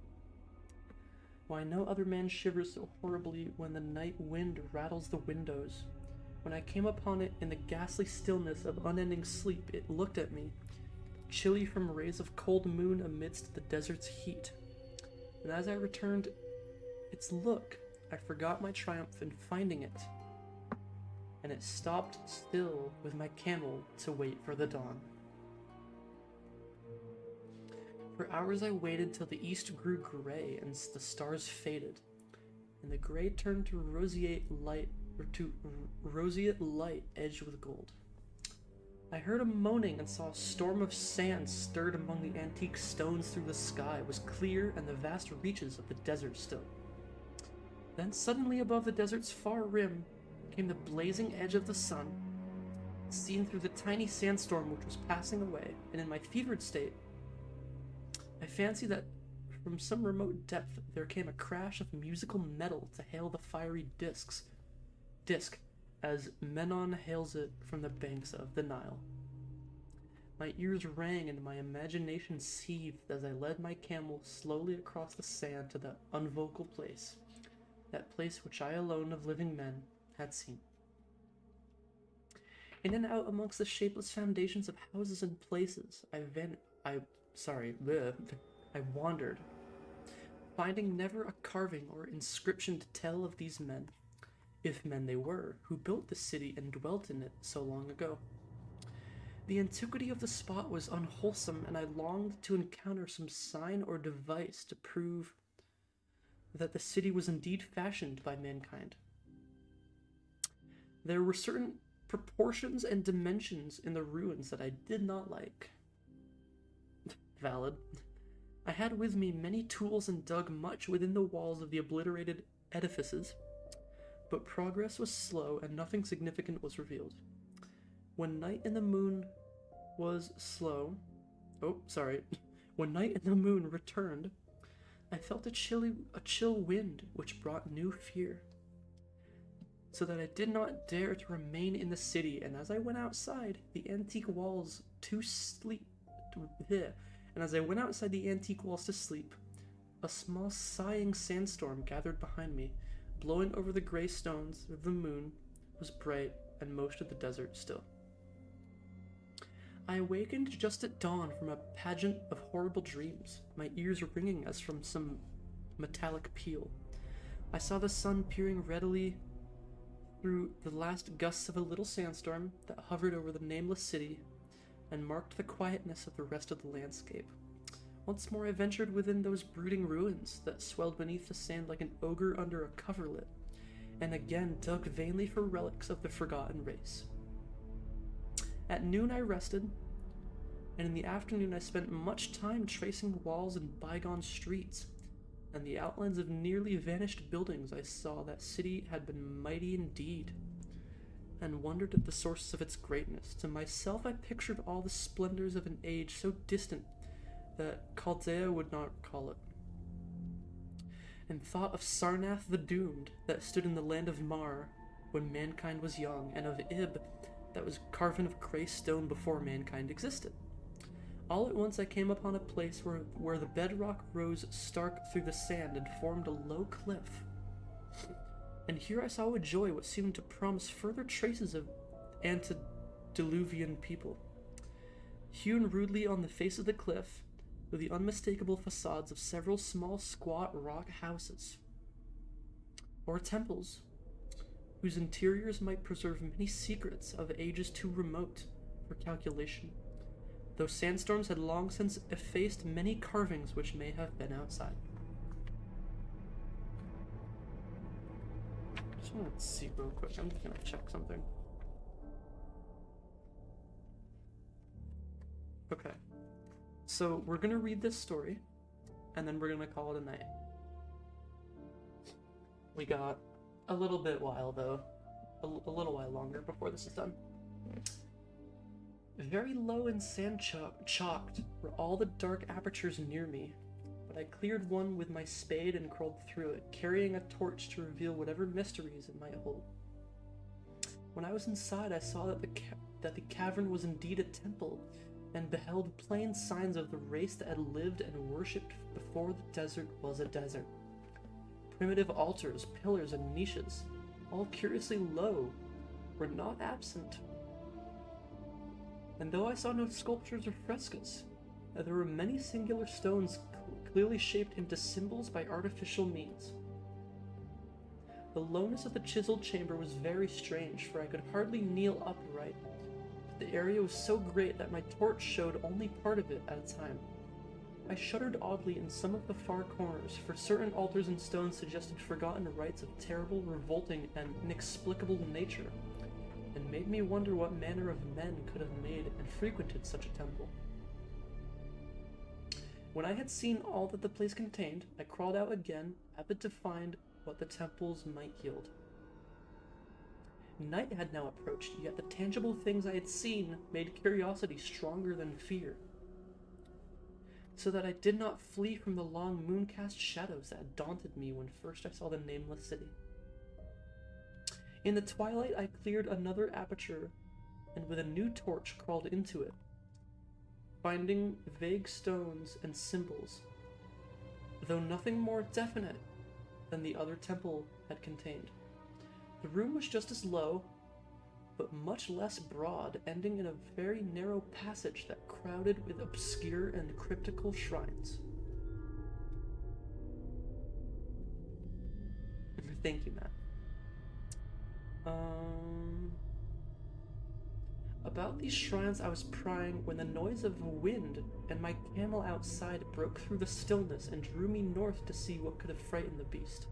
Why no other man shivers so horribly when the night wind rattles the windows. When I came upon it in the ghastly stillness of unending sleep, it looked at me, chilly from rays of cold moon amidst the desert's heat. And as I returned its look, I forgot my triumph in finding it, and it stopped still with my camel to wait for the dawn. For hours I waited till the east grew gray and the stars faded, and the gray turned to roseate light edged with gold. I heard a moaning and saw a storm of sand stirred among the antique stones through the sky was clear and the vast reaches of the desert still. Then suddenly above the desert's far rim came the blazing edge of the sun, seen through the tiny sandstorm which was passing away, and in my fevered state, I fancied that from some remote depth there came a crash of musical metal to hail the fiery disc, as Menon hails it from the banks of the Nile. My ears rang and my imagination seethed as I led my camel slowly across the sand to that unvocal place, that place which I alone of living men had seen. In and out amongst the shapeless foundations of houses and places, I wandered, finding never a carving or inscription to tell of these men, if men they were, who built the city and dwelt in it so long ago. The antiquity of the spot was unwholesome, and I longed to encounter some sign or device to prove that the city was indeed fashioned by mankind. There were certain proportions and dimensions in the ruins that I did not like. Valid. I had with me many tools and dug much within the walls of the obliterated edifices, but progress was slow and nothing significant was revealed. When night and the moon was slow... When night and the moon returned, I felt a chill wind which brought new fear, so that I did not dare to remain in the city, and as I went outside the antique walls to sleep... a small sighing sandstorm gathered behind me, blowing over the gray stones. The moon was bright and most of the desert still. I awakened just at dawn from a pageant of horrible dreams, my ears ringing as from some metallic peal. I saw the sun peering readily through the last gusts of a little sandstorm that hovered over the nameless city and marked the quietness of the rest of the landscape. Once more I ventured within those brooding ruins that swelled beneath the sand like an ogre under a coverlet, and again dug vainly for relics of the forgotten race. At noon I rested, and in the afternoon I spent much time tracing walls and bygone streets, and the outlines of nearly vanished buildings. I saw that city had been mighty indeed, and wondered at the sources of its greatness. To myself I pictured all the splendors of an age so distant that Chaldea would not call it, and thought of Sarnath the Doomed that stood in the land of Mar when mankind was young, and of Ib that was carven of grey stone before mankind existed. All at once I came upon a place where the bedrock rose stark through the sand and formed a low cliff. And here I saw with joy what seemed to promise further traces of antediluvian people. Hewn rudely on the face of the cliff were the unmistakable facades of several small squat rock houses, or temples, whose interiors might preserve many secrets of ages too remote for calculation, though sandstorms had long since effaced many carvings which may have been outside. Just want to see real quick. I'm just gonna check something. Okay. So we're gonna read this story, and then we're gonna call it a night. We got a little bit while, though. A little while longer before this is done. Very low and sand-chalked were all the dark apertures near me, but I cleared one with my spade and crawled through it, carrying a torch to reveal whatever mysteries it might hold. When I was inside, I saw that the cavern was indeed a temple, and beheld plain signs of the race that had lived and worshipped before the desert was a desert. Primitive altars, pillars, and niches, all curiously low, were not absent. And though I saw no sculptures or frescoes, there were many singular stones clearly shaped into symbols by artificial means. The lowness of the chiseled chamber was very strange, for I could hardly kneel upright. The area was so great that my torch showed only part of it at a time. I shuddered oddly in some of the far corners, for certain altars and stones suggested forgotten rites of terrible, revolting, and inexplicable nature, and made me wonder what manner of men could have made and frequented such a temple. When I had seen all that the place contained, I crawled out again, avid to find what the temples might yield. Night had now approached, yet the tangible things I had seen made curiosity stronger than fear, so that I did not flee from the long moon-cast shadows that daunted me when first I saw the nameless city. In the twilight I cleared another aperture, and with a new torch crawled into it, finding vague stones and symbols, though nothing more definite than the other temple had contained. The room was just as low, but much less broad, ending in a very narrow passage that crowded with obscure and cryptical shrines. Thank you, Matt. About these shrines I was prying when the noise of wind and my camel outside broke through the stillness and drew me north to see what could have frightened the beast.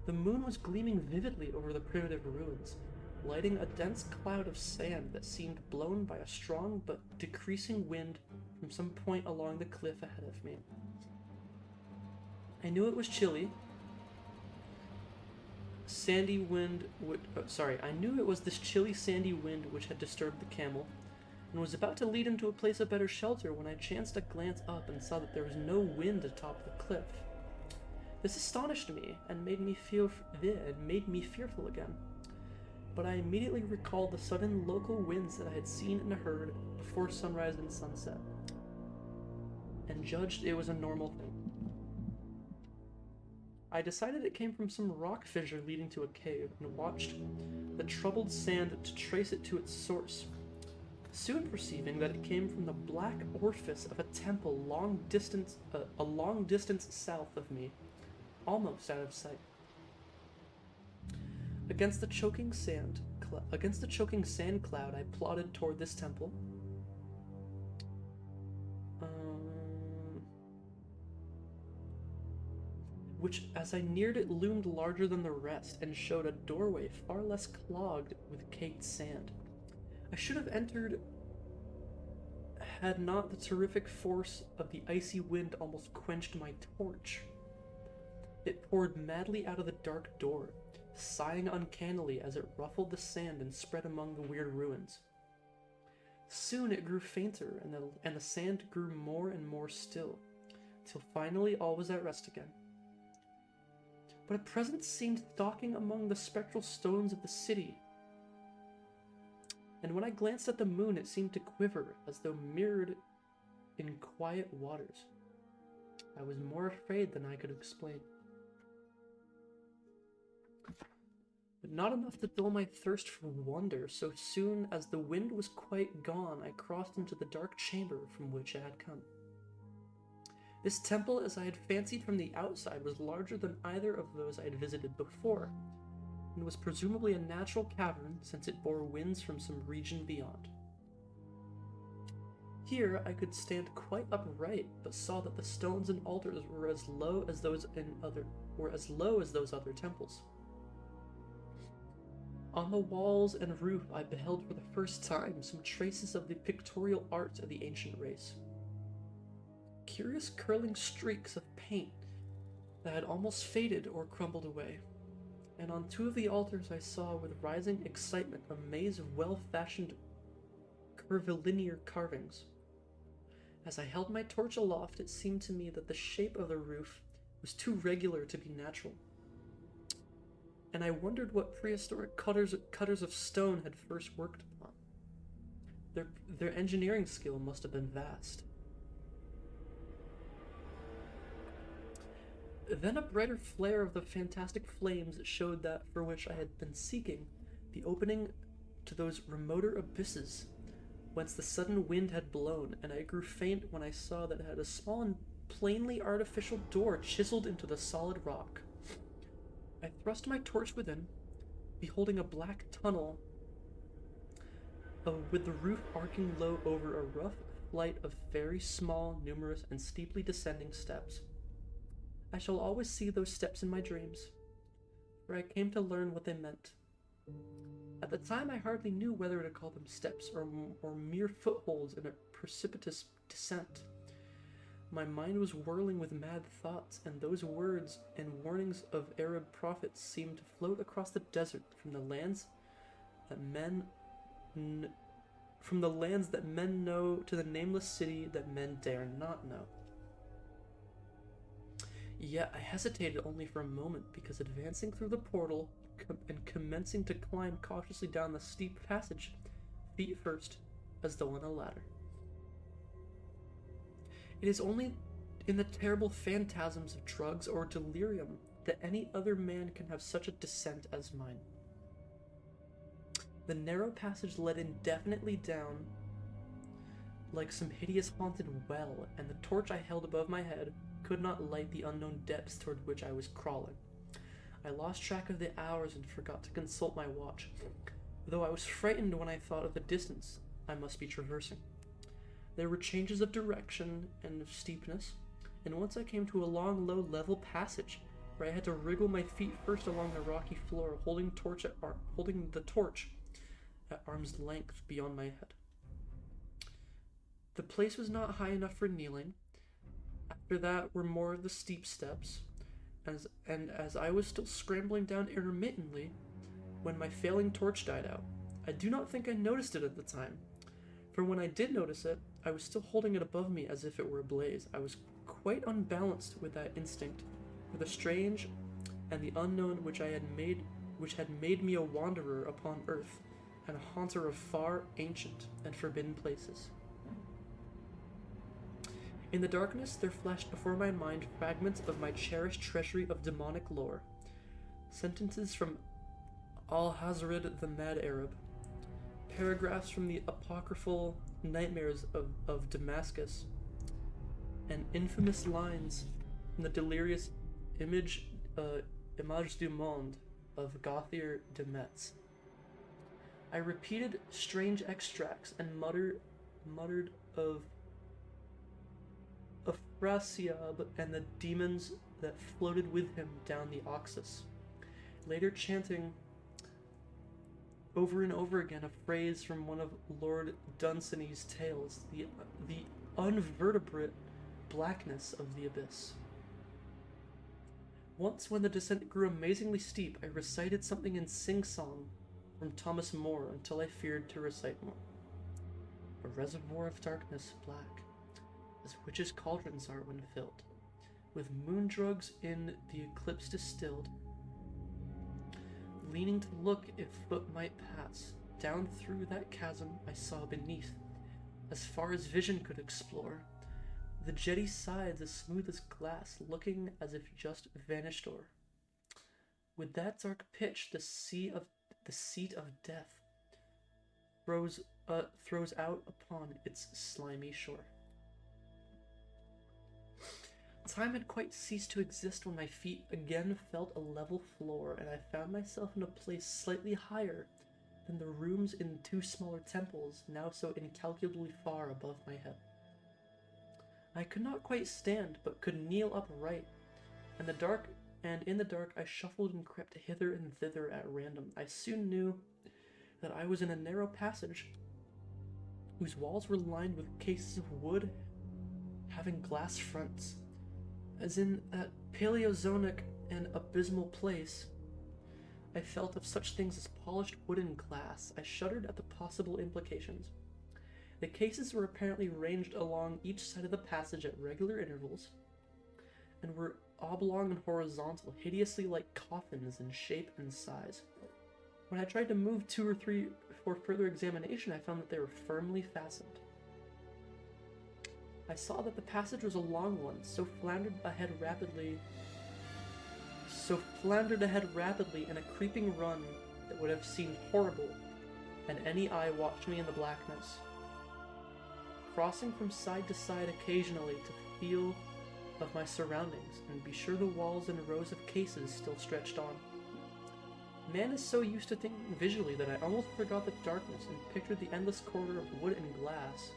The moon was gleaming vividly over the primitive ruins, lighting a dense cloud of sand that seemed blown by a strong but decreasing wind from some point along the cliff ahead of me. I knew it was chilly. I knew it was this chilly, sandy wind which had disturbed the camel, and was about to lead him to a place of better shelter when I chanced to glance up and saw that there was no wind atop the cliff. This astonished me and made me fearful again. But I immediately recalled the sudden local winds that I had seen and heard before sunrise and sunset, and judged it was a normal thing. I decided it came from some rock fissure leading to a cave, and watched the troubled sand to trace it to its source, soon perceiving that it came from the black orifice of a temple a long distance south of me, almost out of sight. Against the choking sand cloud, I plodded toward this temple. Which, as I neared it, loomed larger than the rest, and showed a doorway far less clogged with caked sand. I should have entered had not the terrific force of the icy wind almost quenched my torch. It poured madly out of the dark door, sighing uncannily as it ruffled the sand and spread among the weird ruins. Soon it grew fainter, and the sand grew more and more still, till finally all was at rest again. But a presence seemed stalking among the spectral stones of the city, and when I glanced at the moon it seemed to quiver as though mirrored in quiet waters. I was more afraid than I could explain. But not enough to dull my thirst for wonder. So soon as the wind was quite gone, I crossed into the dark chamber from which I had come. This temple, as I had fancied from the outside, was larger than either of those I had visited before, and was presumably a natural cavern since it bore winds from some region beyond. Here I could stand quite upright, but saw that the stones and altars were as low as those other temples. On the walls and roof I beheld for the first time some traces of the pictorial art of the ancient race. Curious curling streaks of paint that had almost faded or crumbled away, and on two of the altars I saw with rising excitement a maze of well-fashioned curvilinear carvings. As I held my torch aloft, it seemed to me that the shape of the roof was too regular to be natural, and I wondered what prehistoric cutters of stone had first worked upon. Their engineering skill must have been vast. Then a brighter flare of the fantastic flames showed that for which I had been seeking, the opening to those remoter abysses whence the sudden wind had blown, and I grew faint when I saw that it had a small and plainly artificial door chiseled into the solid rock. I thrust my torch within, beholding a black tunnel with the roof arcing low over a rough flight of very small, numerous, and steeply descending steps. I shall always see those steps in my dreams, for I came to learn what they meant. At the time I hardly knew whether to call them steps or mere footholds in a precipitous descent. My mind was whirling with mad thoughts, and those words and warnings of Arab prophets seemed to float across the desert from the lands that men know to the nameless city that men dare not know. Yet I hesitated only for a moment, because advancing through the portal and commencing to climb cautiously down the steep passage, feet first, as though on a ladder. It is only in the terrible phantasms of drugs or delirium that any other man can have such a descent as mine. The narrow passage led indefinitely down like some hideous haunted well, and the torch I held above my head could not light the unknown depths toward which I was crawling. I lost track of the hours and forgot to consult my watch. though I was frightened when I thought of the distance I must be traversing. There were changes of direction and of steepness, and once I came to a long, low, level passage where I had to wriggle my feet first along the rocky floor, holding the torch at arm's length beyond my head. The place was not high enough for kneeling. After that were more of the steep steps, and as I was still scrambling down intermittently when my failing torch died out. I do not think I noticed it at the time, for when I did notice it, I was still holding it above me as if it were ablaze. I was quite unbalanced with that instinct, for the strange and the unknown which had made me a wanderer upon earth, and a haunter of far, ancient, and forbidden places. In the darkness there flashed before my mind fragments of my cherished treasury of demonic lore, sentences from Al-Hazred the Mad Arab, paragraphs from the apocryphal nightmares of Damascus, and infamous lines from the delirious Image du Monde of Gauthier de Metz. I repeated strange extracts and muttered of Afrasiab and the demons that floated with him down the Oxus, later chanting over and over again a phrase from one of Lord Dunsany's tales, the unvertebrate blackness of the abyss. Once, when the descent grew amazingly steep, I recited something in sing-song from Thomas More until I feared to recite more. A reservoir of darkness black, as witches' cauldrons are when filled, with moon drugs in the eclipse distilled. Leaning to look if foot might pass, down through that chasm I saw beneath, as far as vision could explore, the jetty sides as smooth as glass, looking as if just vanished o'er. With that dark pitch, the seat of death throws out upon its slimy shore. Time had quite ceased to exist when my feet again felt a level floor, and I found myself in a place slightly higher than the rooms in two smaller temples, now so incalculably far above my head. I could not quite stand, but could kneel upright, and in the dark I shuffled and crept hither and thither at random. I soon knew that I was in a narrow passage whose walls were lined with cases of wood having glass fronts. As in that Paleozoic and abysmal place I felt of such things as polished wood and glass, I shuddered at the possible implications. The cases were apparently ranged along each side of the passage at regular intervals, and were oblong and horizontal, hideously like coffins in shape and size. When I tried to move two or three for further examination, I found that they were firmly fastened. I saw that the passage was a long one, so floundered ahead rapidly in a creeping run that would have seemed horrible had any eye watched me in the blackness, crossing from side to side occasionally to feel of my surroundings and be sure the walls and rows of cases still stretched on. Man is so used to thinking visually that I almost forgot the darkness and pictured the endless corridor of wood and glass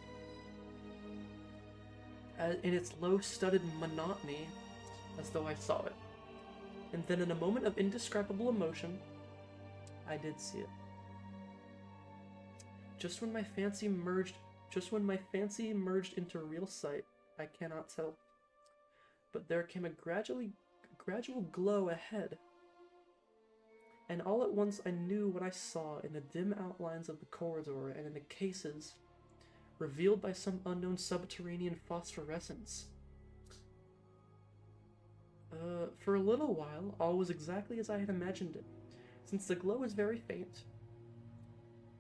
in its low-studded monotony, as though I saw it. And then in a moment of indescribable emotion, I did see it. Just when my fancy merged into real sight, I cannot tell. But there came a gradual glow ahead, and all at once I knew what I saw in the dim outlines of the corridor and in the cases, revealed by some unknown subterranean phosphorescence. For a little while, all was exactly as I had imagined it, since the glow was very faint.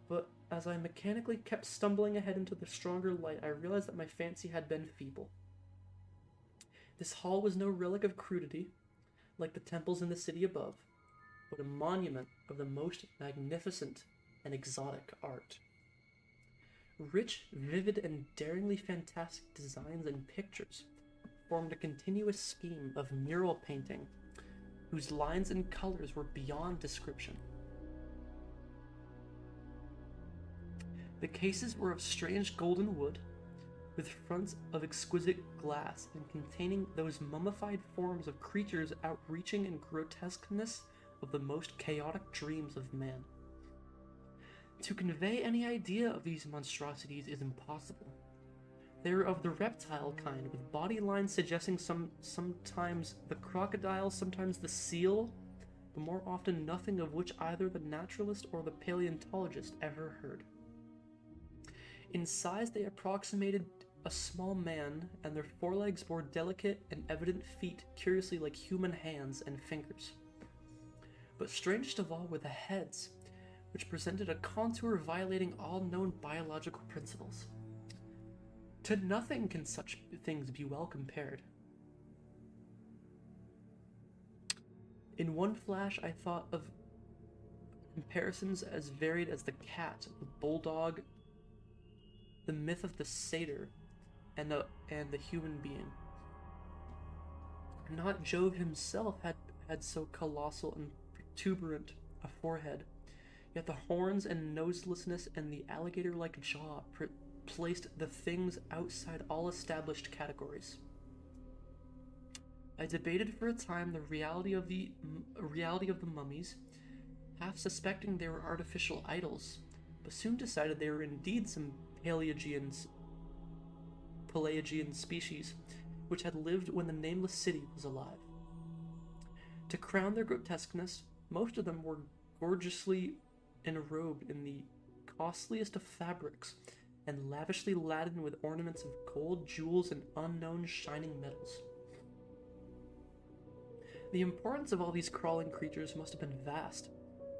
But as I mechanically kept stumbling ahead into the stronger light, I realized that my fancy had been feeble. This hall was no relic of crudity, like the temples in the city above, but a monument of the most magnificent and exotic art. Rich, vivid, and daringly fantastic designs and pictures formed a continuous scheme of mural painting, whose lines and colors were beyond description. The cases were of strange golden wood, with fronts of exquisite glass and containing those mummified forms of creatures outreaching in grotesqueness of the most chaotic dreams of man. To convey any idea of these monstrosities is impossible. They are of the reptile kind, with body lines suggesting sometimes the crocodile, sometimes the seal, but more often nothing of which either the naturalist or the paleontologist ever heard. In size, they approximated a small man, and their forelegs bore delicate and evident feet curiously like human hands and fingers. But strangest of all were the heads, which presented a contour violating all known biological principles. To nothing can such things be well compared. In one flash, I thought of comparisons as varied as the cat, the bulldog, the myth of the satyr, and the human being. Not Jove himself had so colossal and protuberant a forehead, yet the horns and noselessness and the alligator-like jaw placed the things outside all established categories. I debated for a time the reality of the mummies, half suspecting they were artificial idols, but soon decided they were indeed some Pelagian species, which had lived when the nameless city was alive. To crown their grotesqueness, most of them were gorgeously enrobed in the costliest of fabrics, and lavishly laden with ornaments of gold, jewels, and unknown shining metals. The importance of all these crawling creatures must have been vast.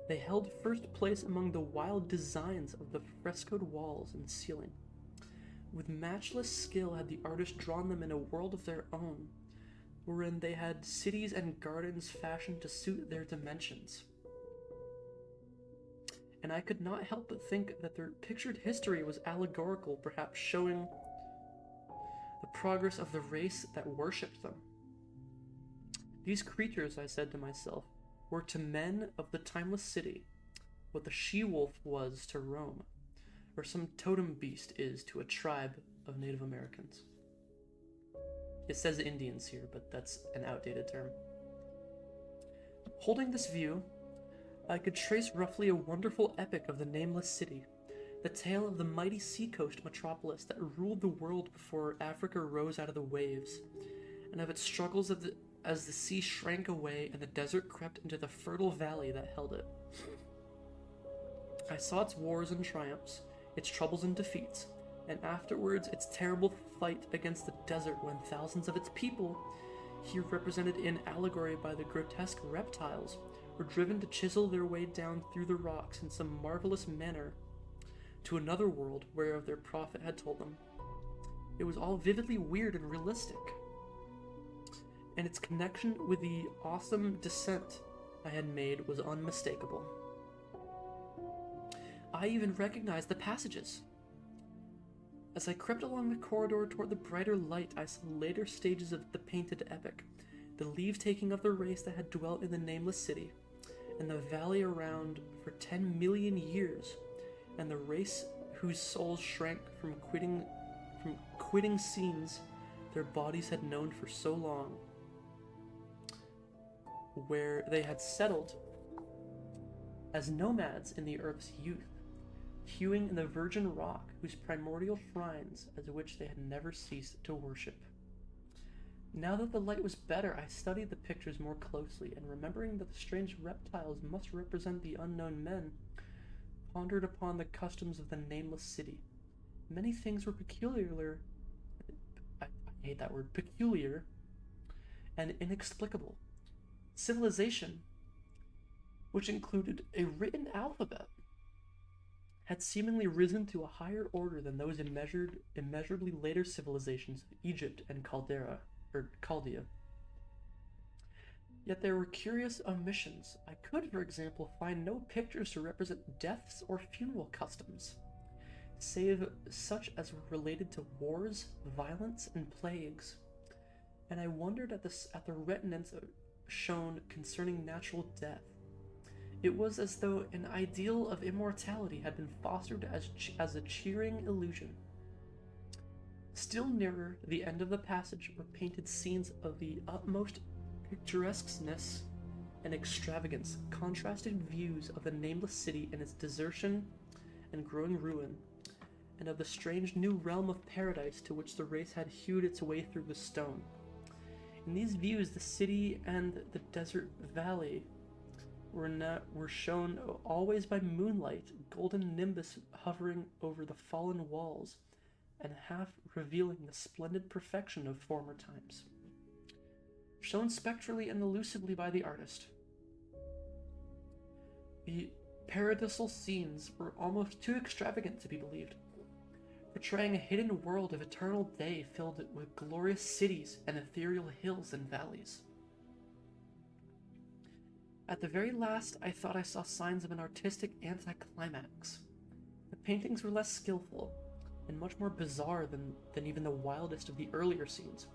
They held first place among the wild designs of the frescoed walls and ceiling. With matchless skill had the artist drawn them in a world of their own, wherein they had cities and gardens fashioned to suit their dimensions. And I could not help but think that their pictured history was allegorical, perhaps showing the progress of the race that worshipped them. These creatures, I said to myself, were to men of the timeless city what the she-wolf was to Rome, or some totem beast is to a tribe of Native Americans. It says Indians here, but that's an outdated term. Holding this view, I could trace roughly a wonderful epic of the nameless city, the tale of the mighty seacoast metropolis that ruled the world before Africa rose out of the waves, and of its struggles as the sea shrank away and the desert crept into the fertile valley that held it. I saw its wars and triumphs, its troubles and defeats, and afterwards its terrible fight against the desert when thousands of its people, here represented in allegory by the grotesque reptiles, were driven to chisel their way down through the rocks in some marvelous manner to another world whereof their prophet had told them. It was all vividly weird and realistic, and its connection with the awesome descent I had made was unmistakable. I even recognized the passages. As I crept along the corridor toward the brighter light, I saw later stages of the painted epic, the leave-taking of the race that had dwelt in the nameless city, and the valley around for 10 million years, and the race whose souls shrank from quitting scenes their bodies had known for so long, where they had settled as nomads in the earth's youth, hewing in the virgin rock whose primordial shrines as which they had never ceased to worship. Now that the light was better, I studied the pictures more closely, and remembering that the strange reptiles must represent the unknown men, pondered upon the customs of the nameless city. Many things were peculiar, I hate that word, peculiar, and inexplicable. Civilization, which included a written alphabet, had seemingly risen to a higher order than those immeasurably later civilizations of Egypt and Chaldea. Yet there were curious omissions. I could, for example, find no pictures to represent deaths or funeral customs, save such as were related to wars, violence, and plagues. And I wondered at the retinence shown concerning natural death. It was as though an ideal of immortality had been fostered as a cheering illusion. Still nearer the end of the passage were painted scenes of the utmost picturesqueness and extravagance, contrasted views of the nameless city and its desertion and growing ruin, and of the strange new realm of paradise to which the race had hewed its way through the stone. In these views, the city and the desert valley were shown always by moonlight, golden nimbus hovering over the fallen walls, and half revealing the splendid perfection of former times, shown spectrally and elusively by the artist. The paradisal scenes were almost too extravagant to be believed, portraying a hidden world of eternal day filled with glorious cities and ethereal hills and valleys. At the very last, I thought I saw signs of an artistic anticlimax. The paintings were less skillful, and much more bizarre than even the wildest of the earlier scenes.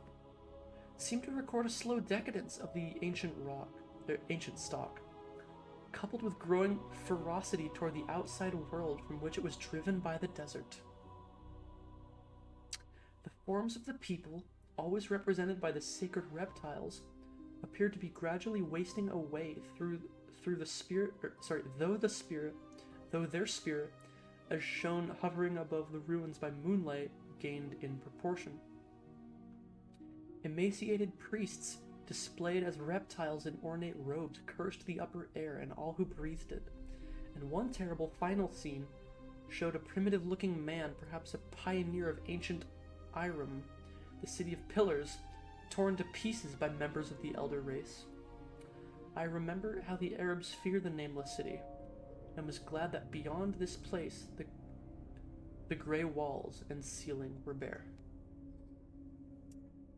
Seemed to record a slow decadence of the ancient stock, coupled with growing ferocity toward the outside world from which it was driven by the desert. The forms of the people, always represented by the sacred reptiles, appeared to be gradually wasting away though their spirit, as shown hovering above the ruins by moonlight, gained in proportion. Emaciated priests, displayed as reptiles in ornate robes, cursed the upper air and all who breathed it, and one terrible final scene showed a primitive-looking man, perhaps a pioneer of ancient Iram, the city of pillars, torn to pieces by members of the elder race. I remember how the Arabs feared the nameless city, and was glad that beyond this place the grey walls and ceiling were bare.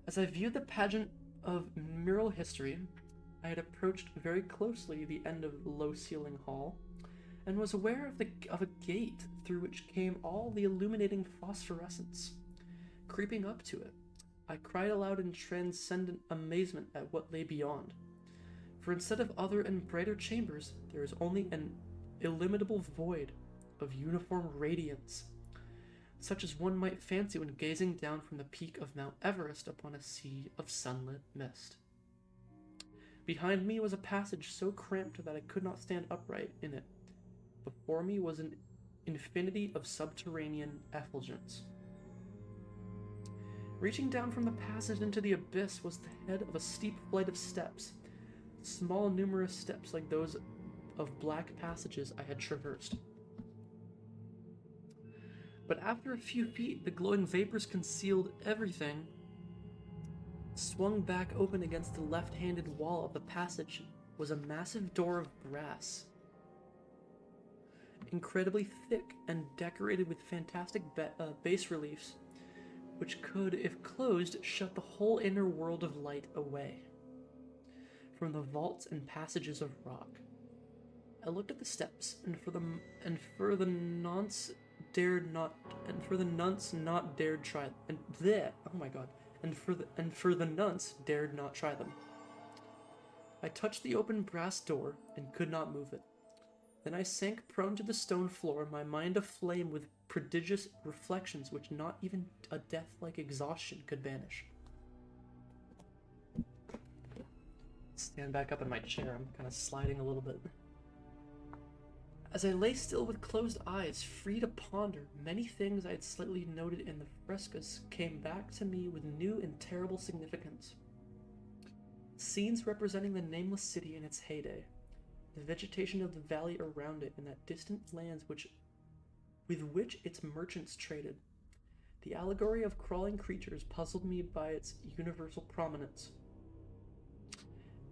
As I viewed the pageant of mural history, I had approached very closely the end of the low-ceiling hall, and was aware of a gate through which came all the illuminating phosphorescence. Creeping up to it, I cried aloud in transcendent amazement at what lay beyond. For instead of other and brighter chambers, there is only an illimitable void of uniform radiance, such as one might fancy when gazing down from the peak of Mount Everest upon a sea of sunlit mist. Behind me was a passage so cramped that I could not stand upright in it. Before me was an infinity of subterranean effulgence. Reaching down from the passage into the abyss was the head of a steep flight of steps, small numerous steps like those of black passages I had traversed. But after a few feet, the glowing vapors concealed everything, swung back open against the left-handed wall of the passage was a massive door of brass, incredibly thick and decorated with fantastic bas reliefs, which could, if closed, shut the whole inner world of light away from the vaults and passages of rock. I looked at the steps, and for the nonce not dared try them. I touched the open brass door and could not move it. Then I sank prone to the stone floor, my mind aflame with prodigious reflections which not even a death-like exhaustion could banish. Stand back up in my chair. I'm kind of sliding a little bit. As I lay still with closed eyes, free to ponder, many things I had slightly noted in the frescoes came back to me with new and terrible significance. Scenes representing the nameless city in its heyday, the vegetation of the valley around it, and that distant lands with which its merchants traded. The allegory of crawling creatures puzzled me by its universal prominence,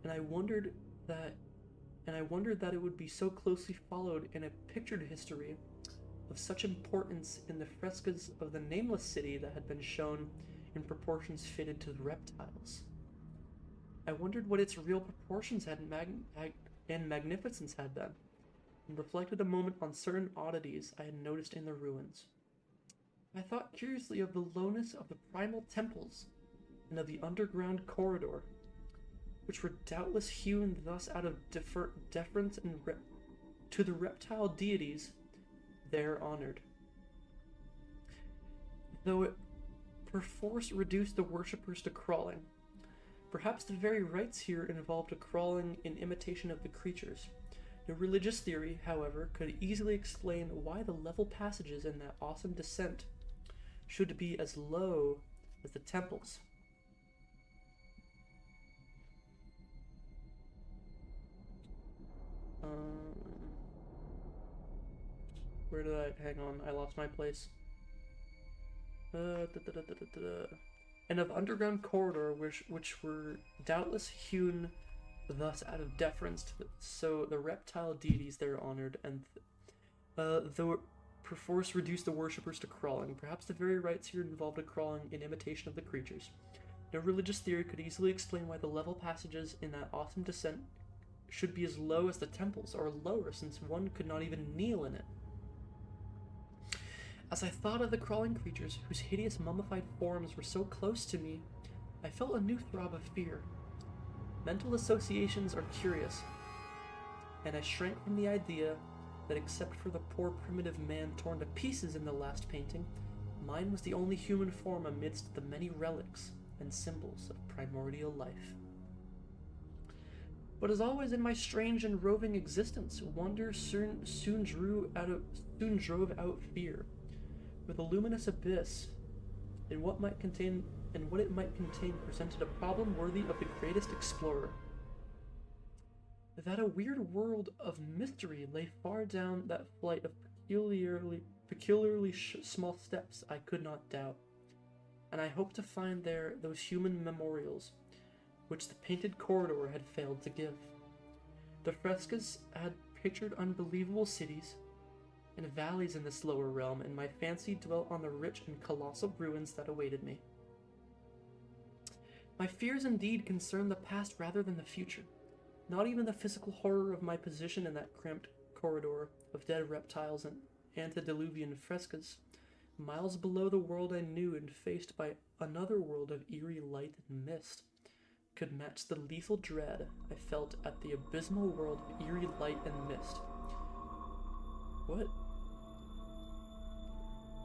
and I wondered that it would be so closely followed in a pictured history of such importance in the frescoes of the nameless city that had been shown in proportions fitted to the reptiles. I wondered what its real proportions and magnificence had been, and reflected a moment on certain oddities I had noticed in the ruins. I thought curiously of the lowness of the primal temples and of the underground corridor, which were doubtless hewn thus out of deference and To the reptile deities, they're honored. Though it perforce reduced the worshippers to crawling. Perhaps the very rites here involved a crawling in imitation of the creatures. No religious theory, however, could easily explain why the level passages in that awesome descent should be as low as the temples. Where did I... hang on, I lost my place. And of underground corridor which were doubtless hewn thus out of deference to the reptile deities they're honored, and though it perforce reduced the worshippers to crawling, perhaps the very rites here involved a crawling in imitation of the creatures. No religious theory could easily explain why the level passages in that awesome descent should be as low as the temples, or lower, since one could not even kneel in it. As I thought of the crawling creatures whose hideous mummified forms were so close to me, I felt a new throb of fear. Mental associations are curious, and I shrank from the idea that except for the poor primitive man torn to pieces in the last painting, mine was the only human form amidst the many relics and symbols of primordial life. But as always in my strange and roving existence, wonder soon drove out fear. With a luminous abyss, and what it might contain presented a problem worthy of the greatest explorer. That a weird world of mystery lay far down that flight of peculiarly small steps I could not doubt, and I hoped to find there those human memorials which the painted corridor had failed to give. The frescoes had pictured unbelievable cities and valleys in this lower realm, and my fancy dwelt on the rich and colossal ruins that awaited me. My fears indeed concerned the past rather than the future. Not even the physical horror of my position in that cramped corridor of dead reptiles and antediluvian frescoes, miles below the world I knew and faced by another world of eerie light and mist, could match the lethal dread I felt at the abysmal world of eerie light and mist. What?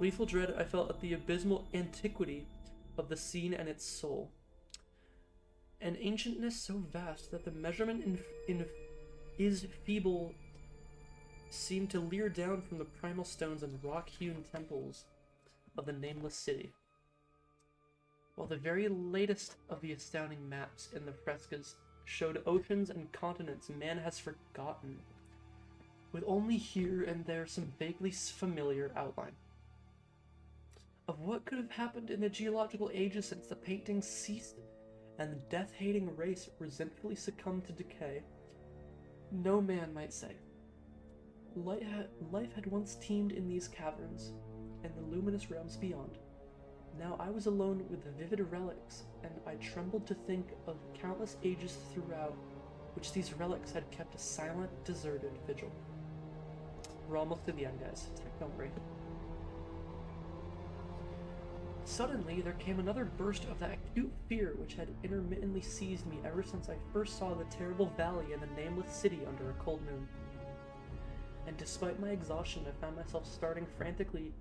Lethal dread I felt at the abysmal antiquity of the scene and its soul. An ancientness so vast that the measurement is feeble seemed to leer down from the primal stones and rock-hewn temples of the nameless city. While the very latest of the astounding maps in the frescoes showed oceans and continents man has forgotten, with only here and there some vaguely familiar outline of what could have happened in the geological ages since the paintings ceased and the death-hating race resentfully succumbed to decay. No man might say. Life had once teemed in these caverns and the luminous realms beyond. Now I was alone with the vivid relics, and I trembled to think of countless ages throughout which these relics had kept a silent, deserted vigil. We're almost to the end, guys. Don't worry. Suddenly, there came another burst of that acute fear which had intermittently seized me ever since I first saw the terrible valley and the nameless city under a cold moon. And despite my exhaustion, I found myself starting frantically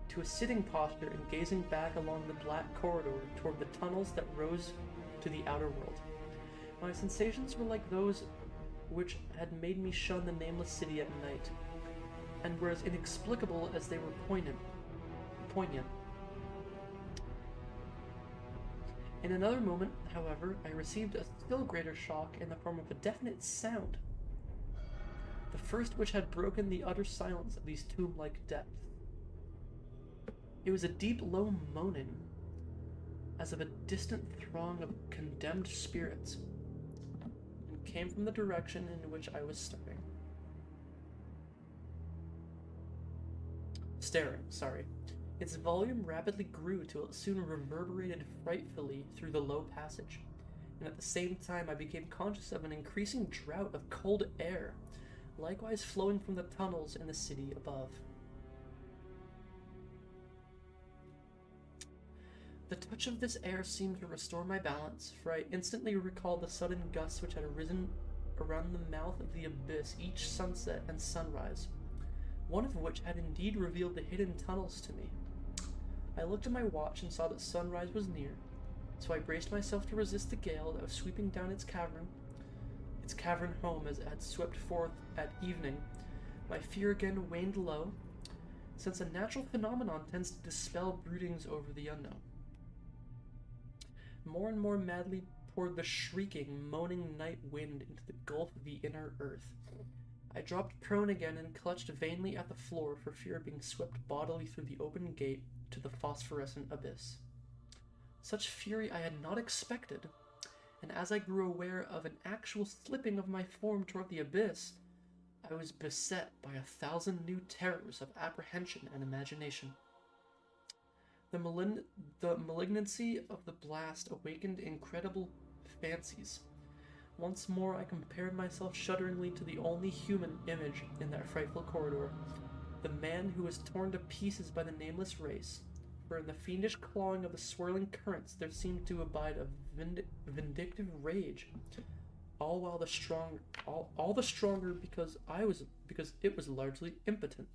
to a sitting posture and gazing back along the black corridor toward the tunnels that rose to the outer world. My sensations were like those which had made me shun the nameless city at night, and were as inexplicable as they were poignant. In another moment, however, I received a still greater shock in the form of a definite sound, the first which had broken the utter silence of these tomb-like depths. It was a deep, low moaning, as of a distant throng of condemned spirits, and came from the direction in which I was staring. Its volume rapidly grew till it soon reverberated frightfully through the low passage, and at the same time I became conscious of an increasing draught of cold air, likewise flowing from the tunnels in the city above. The touch of this air seemed to restore my balance, for I instantly recalled the sudden gusts which had arisen around the mouth of the abyss each sunset and sunrise, one of which had indeed revealed the hidden tunnels to me. I looked at my watch and saw that sunrise was near, so I braced myself to resist the gale that was sweeping down its cavern home as it had swept forth at evening. My fear again waned low, since a natural phenomenon tends to dispel broodings over the unknown. More and more madly poured the shrieking, moaning night wind into the gulf of the inner earth. I dropped prone again and clutched vainly at the floor for fear of being swept bodily through the open gate to the phosphorescent abyss. Such fury I had not expected, and as I grew aware of an actual slipping of my form toward the abyss, I was beset by 1,000 new terrors of apprehension and imagination. The malignancy of the blast awakened incredible fancies. Once more I compared myself shudderingly to the only human image in that frightful corridor, the man who was torn to pieces by the nameless race, for in the fiendish clawing of the swirling currents there seemed to abide a vindictive rage, all the stronger because it was largely impotent.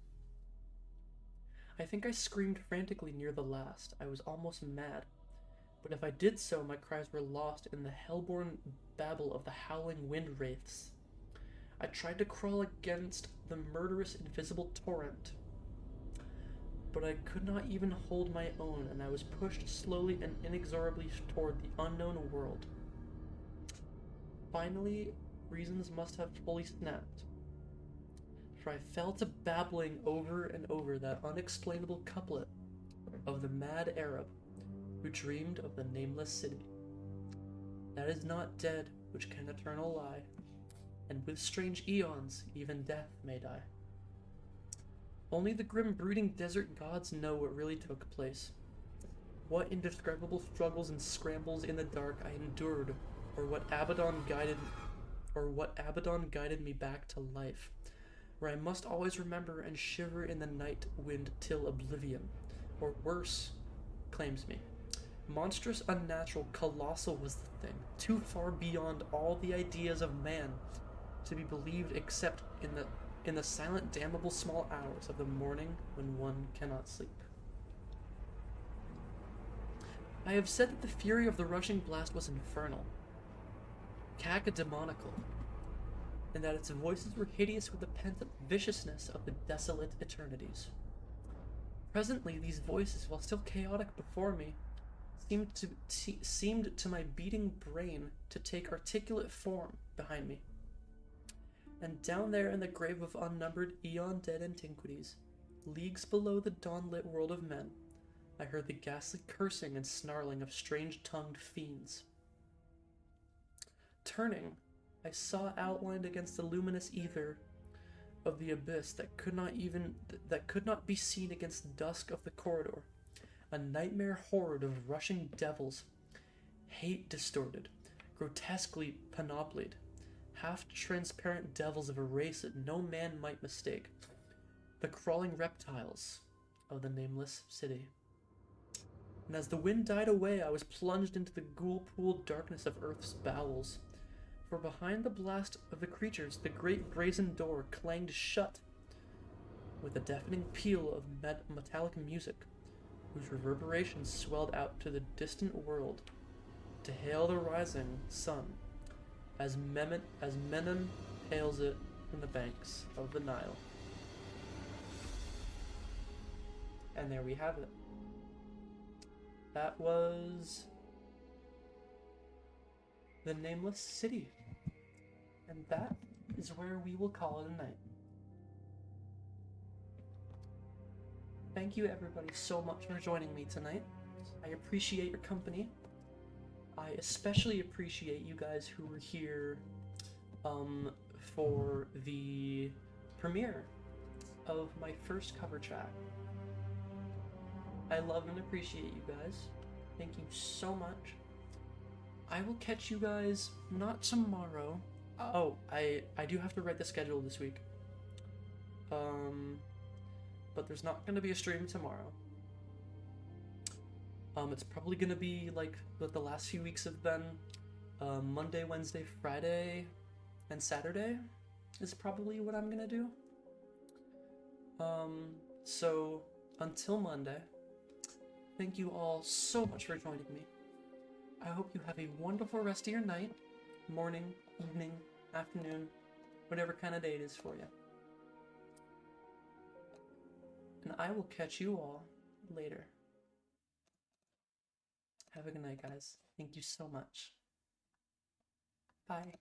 I think I screamed frantically near the last. I was almost mad, but if I did so, my cries were lost in the hellborn babble of the howling wind wraiths. I tried to crawl against the murderous invisible torrent, but I could not even hold my own, and I was pushed slowly and inexorably toward the unknown world. Finally, reasons must have fully snapped, for I fell to babbling over and over that unexplainable couplet of the mad Arab who dreamed of the nameless city. That is not dead which can eternal lie, and with strange eons even death may die. Only the grim brooding desert gods know what really took place, what indescribable struggles and scrambles in the dark I endured, or what Abaddon guided me back to life, where I must always remember and shiver in the night wind till oblivion, or worse, claims me. Monstrous, unnatural, colossal was the thing, too far beyond all the ideas of man to be believed except in the silent, damnable small hours of the morning when one cannot sleep. I have said that the fury of the rushing blast was infernal, cacodemonical, and that its voices were hideous with the pent-up viciousness of the desolate eternities. Presently, these voices, while still chaotic before me, seemed to my beating brain to take articulate form behind me. And down there in the grave of unnumbered eon-dead antiquities, leagues below the dawn-lit world of men, I heard the ghastly cursing and snarling of strange-tongued fiends. Turning, I saw outlined against the luminous ether of the abyss that could not be seen against the dusk of the corridor, a nightmare horde of rushing devils, hate-distorted, grotesquely panoplied, half-transparent devils of a race that no man might mistake, the crawling reptiles of the nameless city. And as the wind died away, I was plunged into the ghoul-pooled darkness of Earth's bowels, for behind the blast of the creatures, the great brazen door clanged shut with a deafening peal of metallic music, whose reverberations swelled out to the distant world to hail the rising sun, as Menon hails it from the banks of the Nile. And there we have it. That was the Nameless City. And that is where we will call it a night. Thank you everybody so much for joining me tonight. I appreciate your company. I especially appreciate you guys who were here for the premiere of my first cover chat. I love and appreciate you guys. Thank you so much. I will catch you guys not tomorrow. Oh, I do have to write the schedule this week. But there's not going to be a stream tomorrow. It's probably going to be like what the last few weeks have been. Monday, Wednesday, Friday, and Saturday is probably what I'm gonna do. So until Monday, thank you all so much for joining me. I hope you have a wonderful rest of your night, morning, evening, afternoon, whatever kind of day it is for you. And I will catch you all later. Have a good night, guys. Thank you so much. Bye.